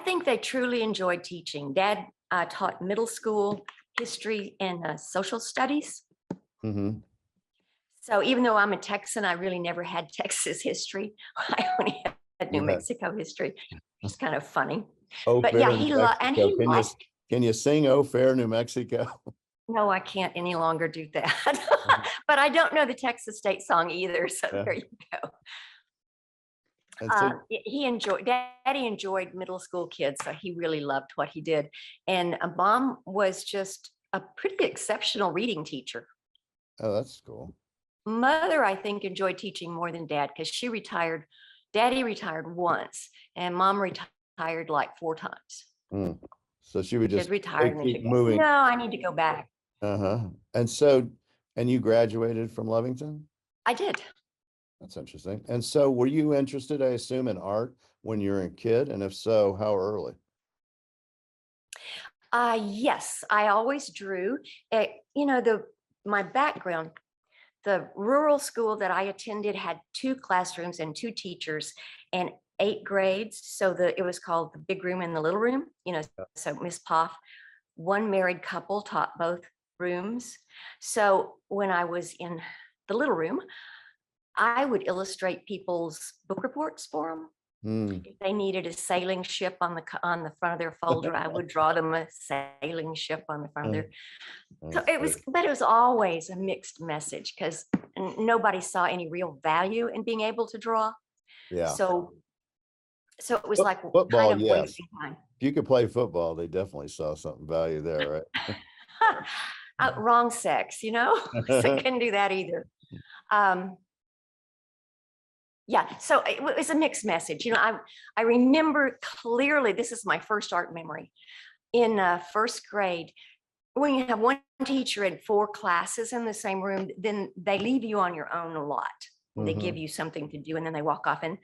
think they truly enjoyed teaching. Dad taught middle school history and social studies. Mm-hmm. So even though I'm a Texan, I really never had Texas history. I only had New Mexico history. It's kind of funny. But yeah, can you sing "Oh Fair New Mexico"? No, I can't any longer do that. But I don't know the Texas state song either. So there you go. And so, Daddy enjoyed middle school kids, so he really loved what he did. And Mom was just a pretty exceptional reading teacher. oh, that's cool. Mother, I think, enjoyed teaching more than Dad because she retired. Daddy retired once, and Mom retired like 4 times. Mm. So she would just retired and keep moving. No, I need to go back. And so, and you graduated from Lovington? I did. That's interesting. And so were you interested, I assume, in art when you were a kid? And if so, how early? Yes, I always drew. My background, the rural school that I attended had 2 classrooms and 2 teachers and 8 grades. So it was called the big room and the little room. So Miss Poff, one married couple taught both rooms. So when I was in the little room, I would illustrate people's book reports for them. If they needed a sailing ship on the front of their folder, I would draw them a sailing ship on the front of their. So but it was always a mixed message because nobody saw any real value in being able to draw. Yeah. So it was like football, kind of yes. wasting time. If you could play football, they definitely saw something value there, right? Wrong sex, so I couldn't do that either. Yeah, so it was a mixed message. I remember clearly, this is my first art memory. In 1st grade, when you have one teacher and 4 classes in the same room, then they leave you on your own a lot. They give you something to do and then they walk off. And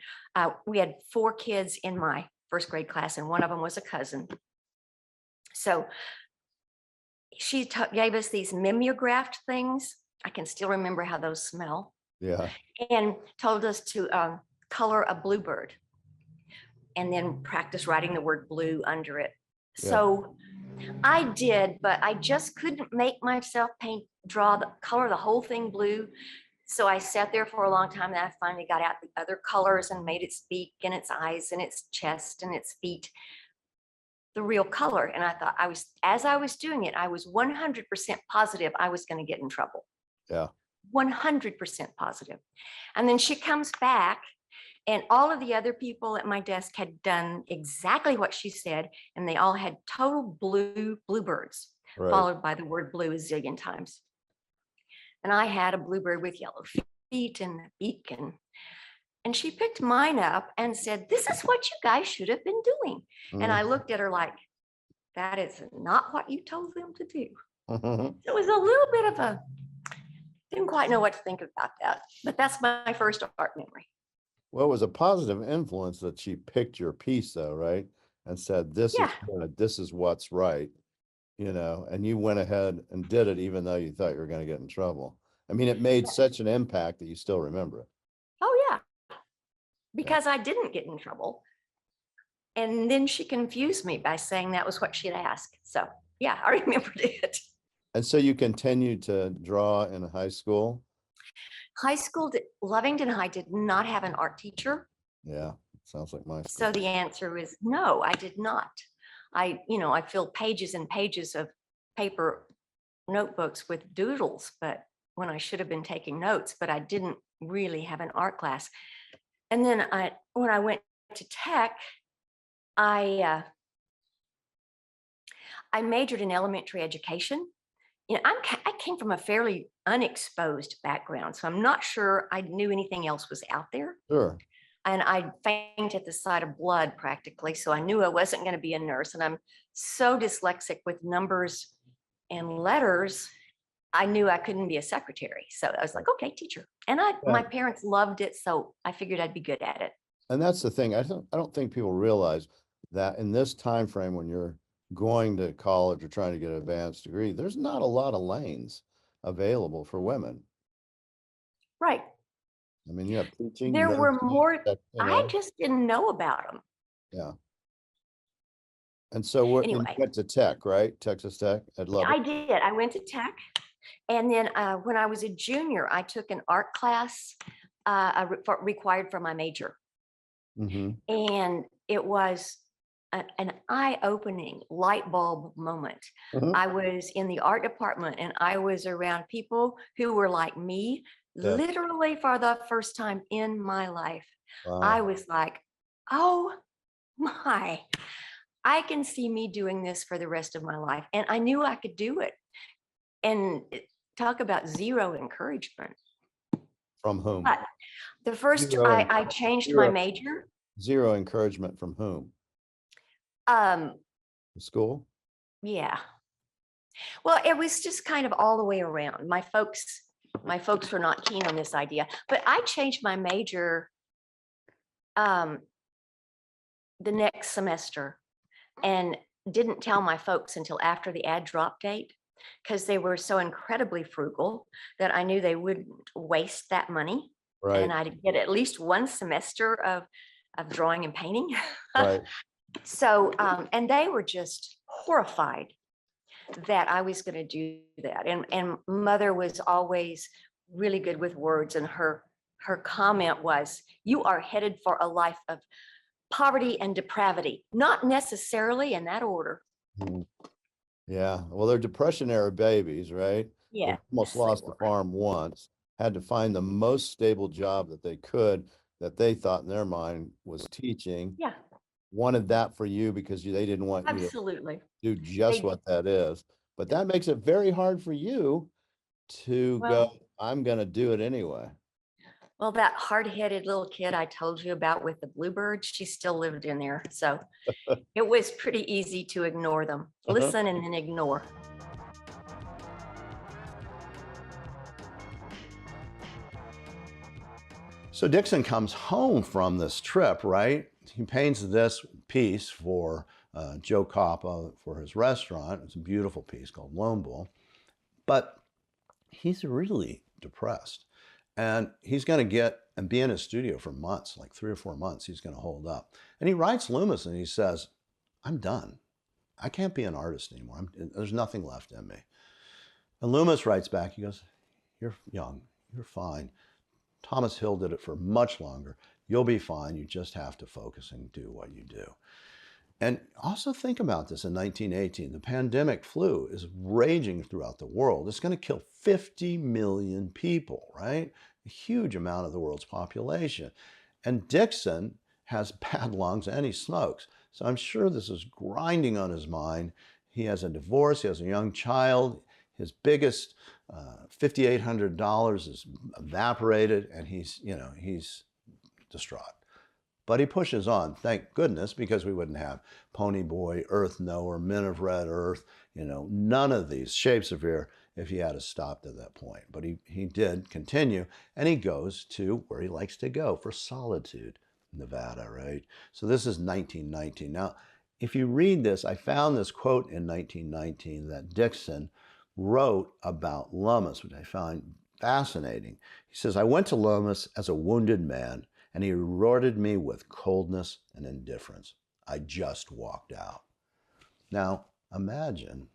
we had 4 kids in my 1st grade class and one of them was a cousin. So she gave us these mimeographed things. I can still remember how those smell. Yeah. And told us to color a bluebird and then practice writing the word blue under it. Yeah. So I did, but I just couldn't make myself color the whole thing blue. So I sat there for a long time and I finally got out the other colors and made its beak and its eyes and its chest and its feet the real color. And I thought as I was doing it, I was 100% positive I was going to get in trouble. Yeah. 100% positive. And then she comes back and all of the other people at my desk had done exactly what she said. And they all had total bluebirds, right, followed by the word blue a zillion times. And I had a bluebird with yellow feet and a beak. And she picked mine up and said, "This is what you guys should have been doing." And I looked at her like, that is not what you told them to do. It was a little bit of didn't quite know what to think about that, but that's my first art memory. Well, it was a positive influence that she picked your piece though, right? And said, this is what's right, and you went ahead and did it even though you thought you were going to get in trouble. I mean, it made such an impact that you still remember it. Oh yeah, because I didn't get in trouble. And then she confused me by saying that was what she'd asked. So yeah, I remembered it. And so you continued to draw in high school? High school, Lovington High did not have an art teacher. Yeah, sounds like my school. So the answer is no, I did not. I filled pages and pages of paper notebooks with doodles, but when I should have been taking notes, but I didn't really have an art class. And then when I went to tech, I majored in elementary education. I came from a fairly unexposed background, so I'm not sure I knew anything else was out there. Sure. And I faint at the sight of blood practically, so I knew I wasn't going to be a nurse. And I'm so dyslexic with numbers and letters, I knew I couldn't be a secretary. So I was like, okay, teacher. And my parents loved it, so I figured I'd be good at it. And that's the thing. I don't think people realize that in this time frame when you're going to college or trying to get an advanced degree, there's not a lot of lanes available for women. Right. I mean, you have teaching. There were more, I just didn't know about them. Yeah. And so anyway, you went to tech, right? Texas Tech at Lubbock. I did. I went to tech. And then when I was a junior, I took an art class required for my major. And it was an eye-opening light bulb moment. I was in the art department and I was around people who were like me, Literally for the first time in my life, Wow. I was like, oh my, I can see me doing this for the rest of my life. And I knew I could do it. And talk about zero encouragement. From whom? But the first, I changed my major. Zero encouragement from whom? School? Yeah. Well, it was just kind of all the way around. My folks were not keen on this idea, but I changed my major the next semester and didn't tell my folks until after the ad drop date, because they were so incredibly frugal that I knew they wouldn't waste that money. Right. And I'd get at least one semester of drawing and painting. Right. So, and they were just horrified that I was going to do that. And mother was always really good with words. And her comment was, you are headed for a life of poverty and depravity, not necessarily in that order. Mhm. Yeah. Well, they're Depression era babies, right? Yeah. They almost lost the farm once, had to find the most stable job that they could, that they thought in their mind was teaching. Yeah. Wanted that for you because they didn't want you Absolutely. to do just what that is. But that makes it very hard for you to go, I'm going to do it anyway. Well, that hard-headed little kid I told you about with the bluebirds, she still lived in there. So it was pretty easy to ignore them. Listen and then ignore. So Dixon comes home from this trip, right? He paints this piece for Joe Coppa for his restaurant. It's a beautiful piece called Lone Bull. But he's really depressed. And he's going to get and be in his studio for months, like 3 or 4 months, he's going to hold up. And he writes Loomis and he says, I'm done. I can't be an artist anymore. There's nothing left in me. And Loomis writes back, he goes, you're young, you're fine. Thomas Hill did it for much longer. You'll be fine. You just have to focus and do what you do. And also think about this in 1918. The pandemic flu is raging throughout the world. It's going to kill 50 million people, right? A huge amount of the world's population. And Dixon has bad lungs and he smokes. So I'm sure this is grinding on his mind. He has a divorce. He has a young child. His biggest $5,800 is evaporated and he's distraught. But he pushes on, thank goodness, because we wouldn't have Pony Boy, Earth Knower, Men of Red Earth, none of these Shapes of Fear if he had stopped at that point. But he did continue, and he goes to where he likes to go for solitude, Nevada, right? So this is 1919. Now, if you read this, I found this quote in 1919 that Dixon wrote about Loomis, which I find fascinating. He says, I went to Loomis as a wounded man, and he rewarded me with coldness and indifference. I just walked out. Now, imagine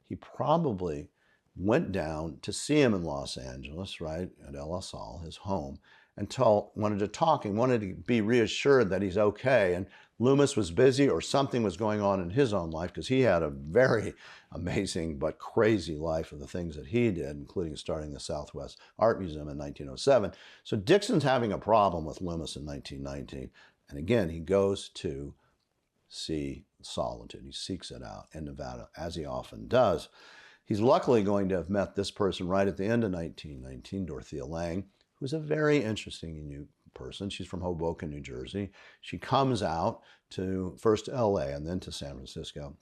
he probably went down to see him in Los Angeles, right, at El Asal, his home, and wanted to talk and wanted to be reassured that he's okay. And Loomis was busy or something was going on in his own life because he had a very amazing but crazy life of the things that he did, including starting the Southwest Art Museum in 1907. So Dixon's having a problem with Loomis in 1919. And again, he goes to see solitude. He seeks it out in Nevada, as he often does. He's luckily going to have met this person right at the end of 1919, Dorothea Lange, who's a very interesting and new person. She's from Hoboken, New Jersey. She comes out to first to LA and then to San Francisco.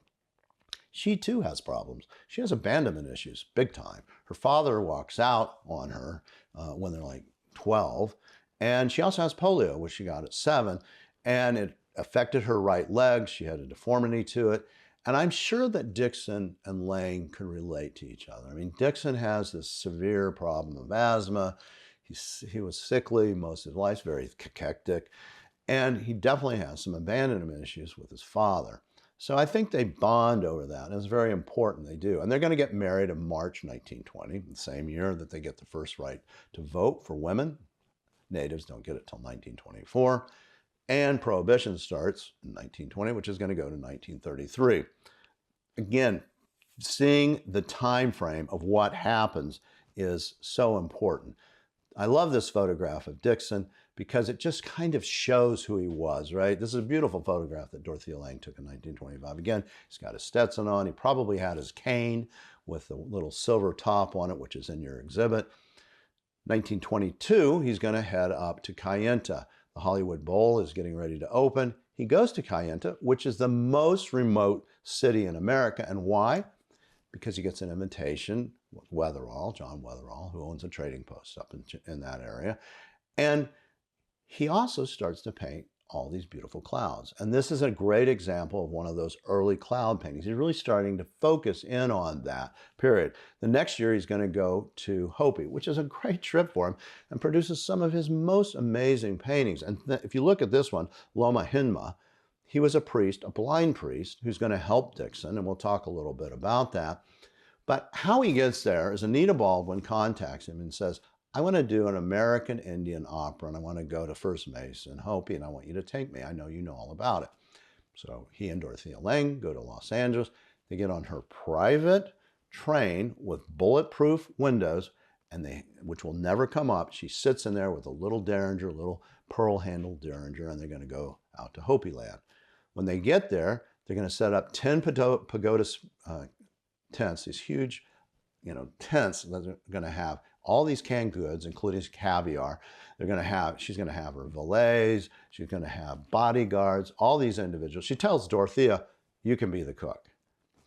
She too has problems. She has abandonment issues, big time. Her father walks out on her when they're like 12. And she also has polio, which she got at 7. And it affected her right leg. She had a deformity to it. And I'm sure that Dixon and Lange can relate to each other. I mean, Dixon has this severe problem of asthma. He was sickly most of his life, very cachectic, and he definitely has some abandonment issues with his father. So I think they bond over that, and it's very important they do. And they're going to get married in March 1920, the same year that they get the first right to vote for women. Natives don't get it till 1924. And Prohibition starts in 1920, which is going to go to 1933. Again, seeing the time frame of what happens is so important. I love this photograph of Dixon because it just kind of shows who he was, right? This is a beautiful photograph that Dorothea Lange took in 1925. Again, he's got his Stetson on. He probably had his cane with the little silver top on it, which is in your exhibit. 1922, he's going to head up to Kayenta. The Hollywood Bowl is getting ready to open. He goes to Kayenta, which is the most remote city in America. And why? Because he gets an invitation with Weatherall, John Weatherall, who owns a trading post up in that area. And he also starts to paint all these beautiful clouds. And this is a great example of one of those early cloud paintings. He's really starting to focus in on that period. The next year, he's going to go to Hopi, which is a great trip for him, and produces some of his most amazing paintings. And if you look at this one, Loma Hinma, he was a priest, a blind priest, who's going to help Dixon, and we'll talk a little bit about that. But how he gets there is Anita Baldwin contacts him and says, I want to do an American Indian opera, and I want to go to First Mesa and Hopi, and I want you to take me. I know you know all about it. So he and Dorothea Lange go to Los Angeles. They get on her private train with bulletproof windows, and which will never come up. She sits in there with a little Derringer, little pearl-handled Derringer, and they're going to go out to Hopi land. When they get there, they're going to set up 10 pagoda tents, these huge, tents that they're going to have all these canned goods, including caviar. She's going to have her valets. She's going to have bodyguards, all these individuals. She tells Dorothea, you can be the cook.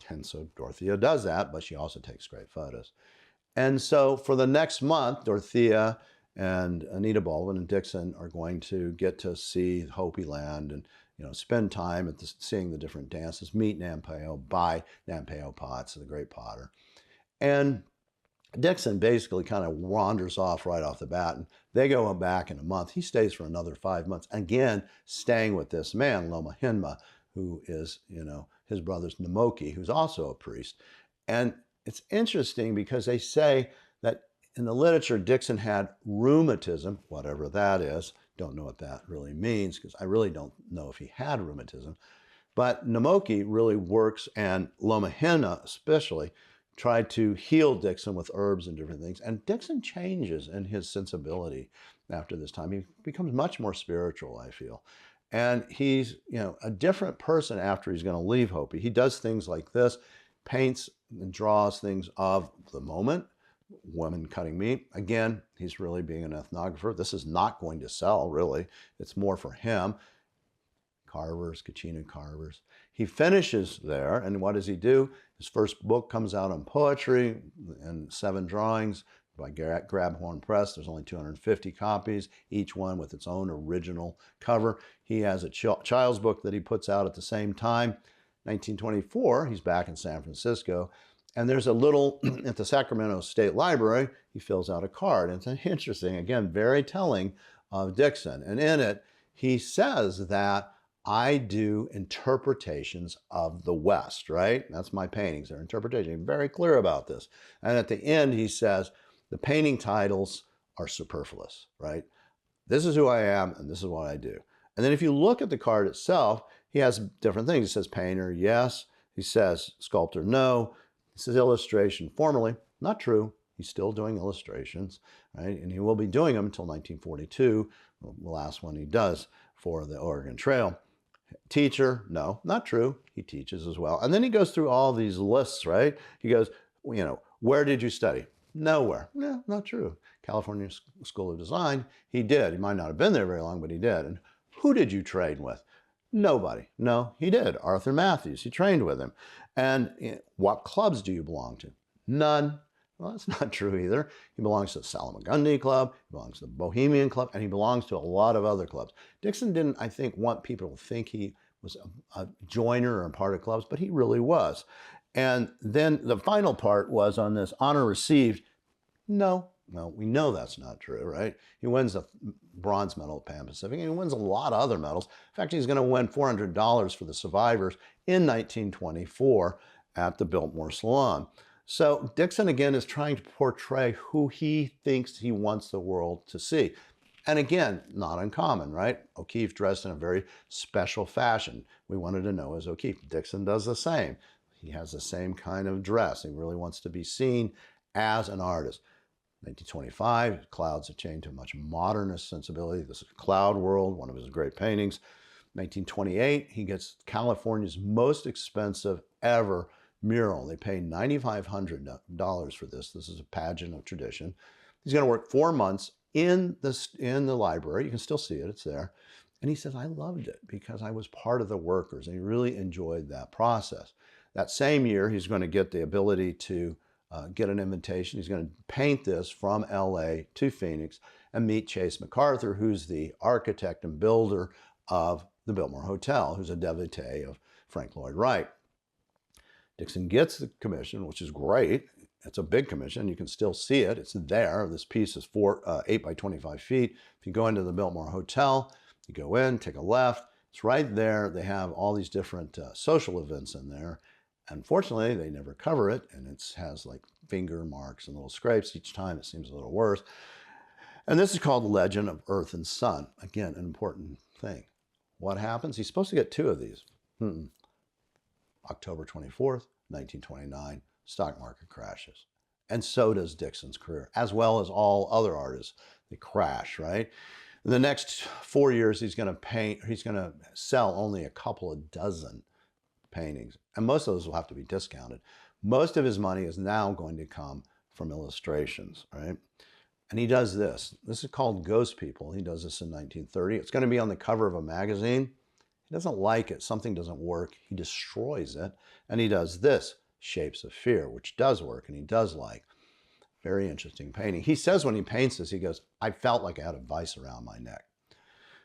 And so Dorothea does that, but she also takes great photos. And so for the next month, Dorothea and Anita Baldwin and Dixon are going to get to see Hopi land and spend time at seeing the different dances, meet Nampeyo, buy Nampeyo pots, the great potter. And Dixon basically kind of wanders off right off the bat, and they go back in a month. He stays for another 5 months, again, staying with this man, Loma Hinma, who is, his brother's Namoki, who's also a priest. And it's interesting because they say that in the literature, Dixon had rheumatism, whatever that is. Don't know what that really means because I really don't know if he had rheumatism. But Namoki really works, and Loma Hinma especially, tried to heal Dixon with herbs and different things. And Dixon changes in his sensibility after this time. He becomes much more spiritual, I feel. And he's, a different person after he's going to leave Hopi. He does things like this, paints and draws things of the moment, women cutting meat. Again, he's really being an ethnographer. This is not going to sell, really. It's more for him. Carvers, Kachina carvers. He finishes there, and what does he do? His first book comes out on poetry and 7 drawings by Grabhorn Press. There's only 250 copies, each one with its own original cover. He has a child's book that he puts out at the same time. 1924, he's back in San Francisco, and there's a little, at the Sacramento State Library, he fills out a card. And it's interesting, again, very telling of Dixon. And in it, he says that I do interpretations of the West, right? That's my paintings, they're interpretations. I'm very clear about this. And at the end, he says, the painting titles are superfluous, right? This is who I am, and this is what I do. And then if you look at the card itself, he has different things. He says painter, yes. He says sculptor, no. He says illustration, formerly, not true. He's still doing illustrations, right? And he will be doing them until 1942, the last one he does for the Oregon Trail. Teacher, no, not true. He teaches as well. And then he goes through all these lists, right? He goes, where did you study? Nowhere. No, not true. California School of Design, he did. He might not have been there very long, but he did. And who did you train with? Nobody. No, he did. Arthur Matthews, he trained with him. And what clubs do you belong to? None. Well, that's not true either. He belongs to the Salamagundi Club, he belongs to the Bohemian Club, and he belongs to a lot of other clubs. Dixon didn't, I think, want people to think he was a joiner or a part of clubs, but he really was. And then the final part was on this honor received. No, we know that's not true, right? He wins the bronze medal at Pan Pacific, and he wins a lot of other medals. In fact, he's going to win $400 for the survivors in 1924 at the Biltmore Salon. So Dixon, again, is trying to portray who he thinks he wants the world to see. And again, not uncommon, right? O'Keeffe dressed in a very special fashion. We wanted to know as O'Keeffe. Dixon does the same. He has the same kind of dress. He really wants to be seen as an artist. 1925, clouds have changed to a much modernist sensibility. This is Cloud World, one of his great paintings. 1928, he gets California's most expensive ever mural. They pay $9,500 for this. This is a pageant of tradition. He's going to work 4 months in the library. You can still see it. It's there. And he says, I loved it because I was part of the workers, and he really enjoyed that process. That same year, he's going to get the ability to get an invitation. He's going to paint this from LA to Phoenix and meet Chase MacArthur, who's the architect and builder of the Biltmore Hotel, who's a devotee of Frank Lloyd Wright. Dixon gets the commission, which is great. It's a big commission. You can still see it. It's there. This piece is 8 by 25 feet. If you go into the Biltmore Hotel, you go in, take a left. It's right there. They have all these different social events in there. Unfortunately, they never cover it, and it has like finger marks and little scrapes each time. It seems a little worse. And this is called Legend of Earth and Sun. Again, an important thing. What happens? He's supposed to get 2 of these. October 24th, 1929, stock market crashes. And so does Dixon's career, as well as all other artists. They crash, right? In the next 4 years, he's going to sell only a couple of dozen paintings. And most of those will have to be discounted. Most of his money is now going to come from illustrations, right? And he does this. This is called Ghost People. He does this in 1930. It's going to be on the cover of a magazine. He doesn't like it. Something doesn't work. He destroys it. And he does this, Shapes of Fear, which does work and he does like. Very interesting painting. He says when he paints this, he goes, I felt like I had a vice around my neck.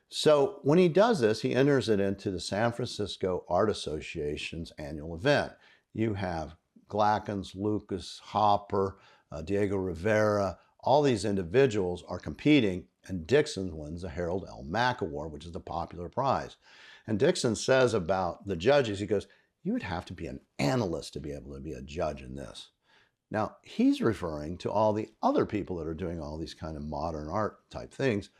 So when he does this, he enters it into the San Francisco Art Association's annual event. You have Glackens, Lucas, Hopper, Diego Rivera, all these individuals are competing, and Dixon wins the Harold L. Mack Award, which is the popular prize. And Dixon says about the judges, he goes, you would have to be an analyst to be able to be a judge in this. Now, he's referring to all the other people that are doing all these kind of modern art type things.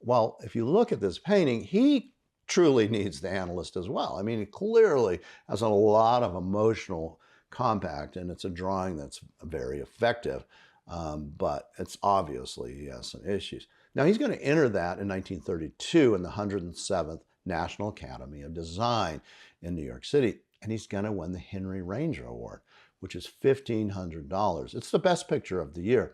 Well, if you look at this painting, he truly needs the analyst as well. I mean, it clearly has a lot of emotional compact, and it's a drawing that's very effective, but it's obviously he has some issues. Now, he's going to enter that in 1932 in the 107th National Academy of Design in New York City, and he's going to win the Henry Ranger Award, which is $1,500. It's the best picture of the year.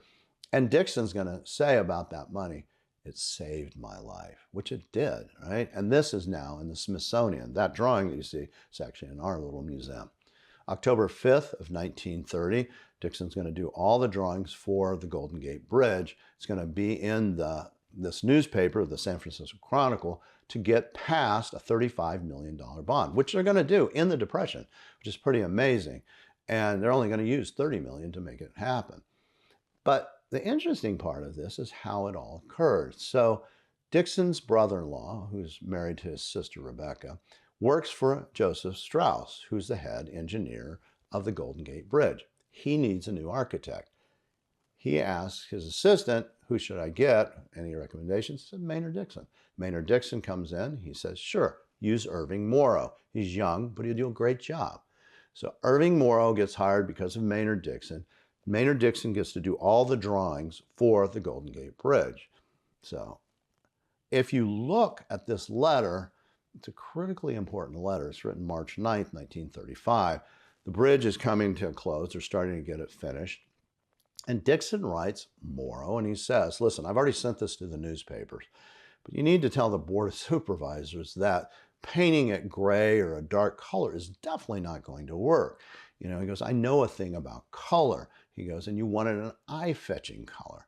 And Dixon's going to say about that money, it saved my life, which it did, right? And this is now in the Smithsonian. That drawing that you see is actually in our little museum. October 5th of 1930, Dixon's going to do all the drawings for the Golden Gate Bridge. It's going to be in this newspaper, the San Francisco Chronicle, to get past a $35 million bond, which they're going to do in the Depression, which is pretty amazing. And they're only going to use $30 million to make it happen. But the interesting part of this is how it all occurred. So Dixon's brother-in-law, who's married to his sister Rebecca, works for Joseph Strauss, who's the head engineer of the Golden Gate Bridge. He needs a new architect. He asks his assistant, who should I get? Any recommendations? He said, Maynard Dixon. Maynard Dixon comes in. He says, sure, use Irving Morrow. He's young, but he'll do a great job. So Irving Morrow gets hired because of Maynard Dixon. Maynard Dixon gets to do all the drawings for the Golden Gate Bridge. So if you look at this letter, it's a critically important letter. It's written March 9th, 1935. The bridge is coming to a close. They're starting to get it finished. And Dixon writes Morrow, and he says, listen, I've already sent this to the newspapers, but you need to tell the Board of Supervisors that painting it gray or a dark color is definitely not going to work. You know, he goes, I know a thing about color. He goes, and you wanted an eye-fetching color.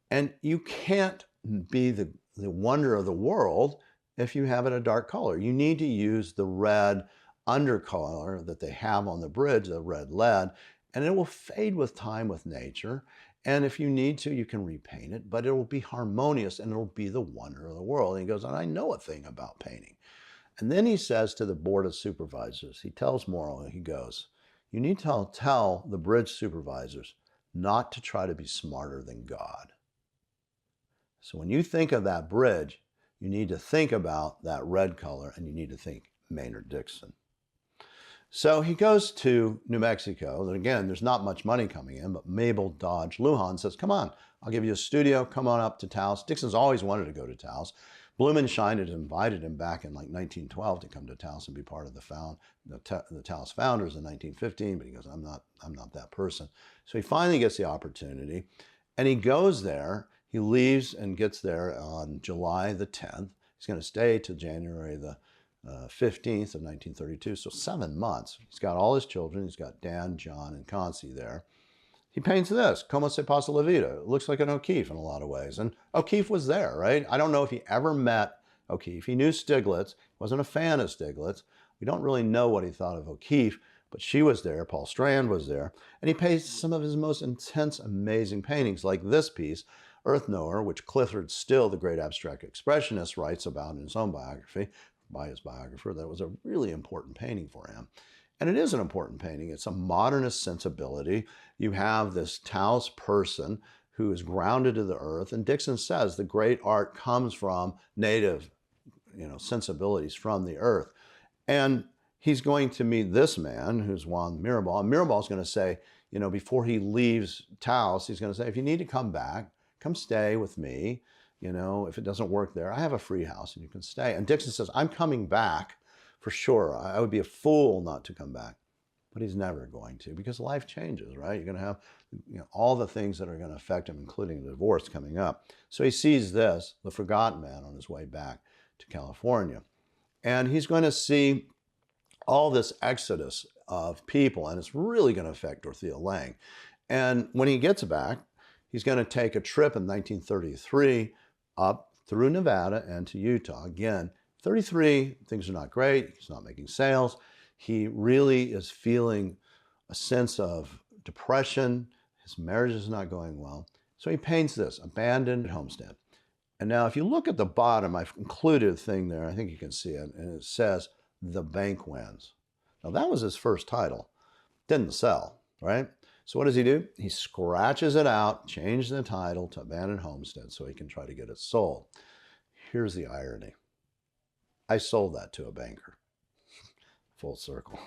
And you can't be the wonder of the world if you have it a dark color. You need to use the red undercolor that they have on the bridge, the red lead, and it will fade with time with nature. And if you need to, you can repaint it, but it will be harmonious and it will be the wonder of the world. And he goes, and I know a thing about painting. And then he says to the Board of Supervisors, he tells Morrow, he goes, you need to tell the bridge supervisors not to try to be smarter than God. So when you think of that bridge, you need to think about that red color and you need to think Maynard Dixon. So he goes to New Mexico, and again, there's not much money coming in, but Mabel Dodge Lujan says, come on, I'll give you a studio, come on up to Taos. Dixon's always wanted to go to Taos. Blumenschein had invited him back in like 1912 to come to Taos and be part of the Taos founders in 1915, but he goes, I'm not that person. So he finally gets the opportunity, and he goes there. He leaves and gets there on July the 10th. He's going to stay till January the 15th of 1932, so 7 months. He's got all his children. He's got Dan, John, and Concy there. He paints this, Como se pasa la vida. It looks like an O'Keeffe in a lot of ways. And O'Keeffe was there, right? I don't know if he ever met O'Keeffe. He knew Stieglitz, wasn't a fan of Stieglitz. We don't really know what he thought of O'Keeffe, but she was there, Paul Strand was there, and he paints some of his most intense, amazing paintings, like this piece, Earth Knower, which Clifford Still, the great abstract expressionist, writes about in his own biography, by his biographer, that it was a really important painting for him. And it is an important painting. It's a modernist sensibility. You have this Taos person who is grounded to the earth, and Dixon says the great art comes from native, sensibilities from the earth. And he's going to meet this man, who's Juan Mirabal, and Mirabal's going to say, before he leaves Taos, he's going to say, if you need to come back, come stay with me. If it doesn't work there, I have a free house and you can stay. And Dixon says, I'm coming back for sure. I would be a fool not to come back. But he's never going to, because life changes, right? You're going to have all the things that are going to affect him, including the divorce coming up. So he sees this, the forgotten man, on his way back to California. And he's going to see all this exodus of people, and it's really going to affect Dorothea Lange. And when he gets back, he's going to take a trip in 1933 up through Nevada and to Utah. Again, 33, things are not great. He's not making sales. He really is feeling a sense of depression. His marriage is not going well. So he paints this, Abandoned Homestead. And now if you look at the bottom, I've included a thing there. I think you can see it. And it says, The Bank Wins. Now that was his first title. Didn't sell, right? So what does he do? He scratches it out, changes the title to Abandoned Homestead so he can try to get it sold. Here's the irony. I sold that to a banker. Full circle.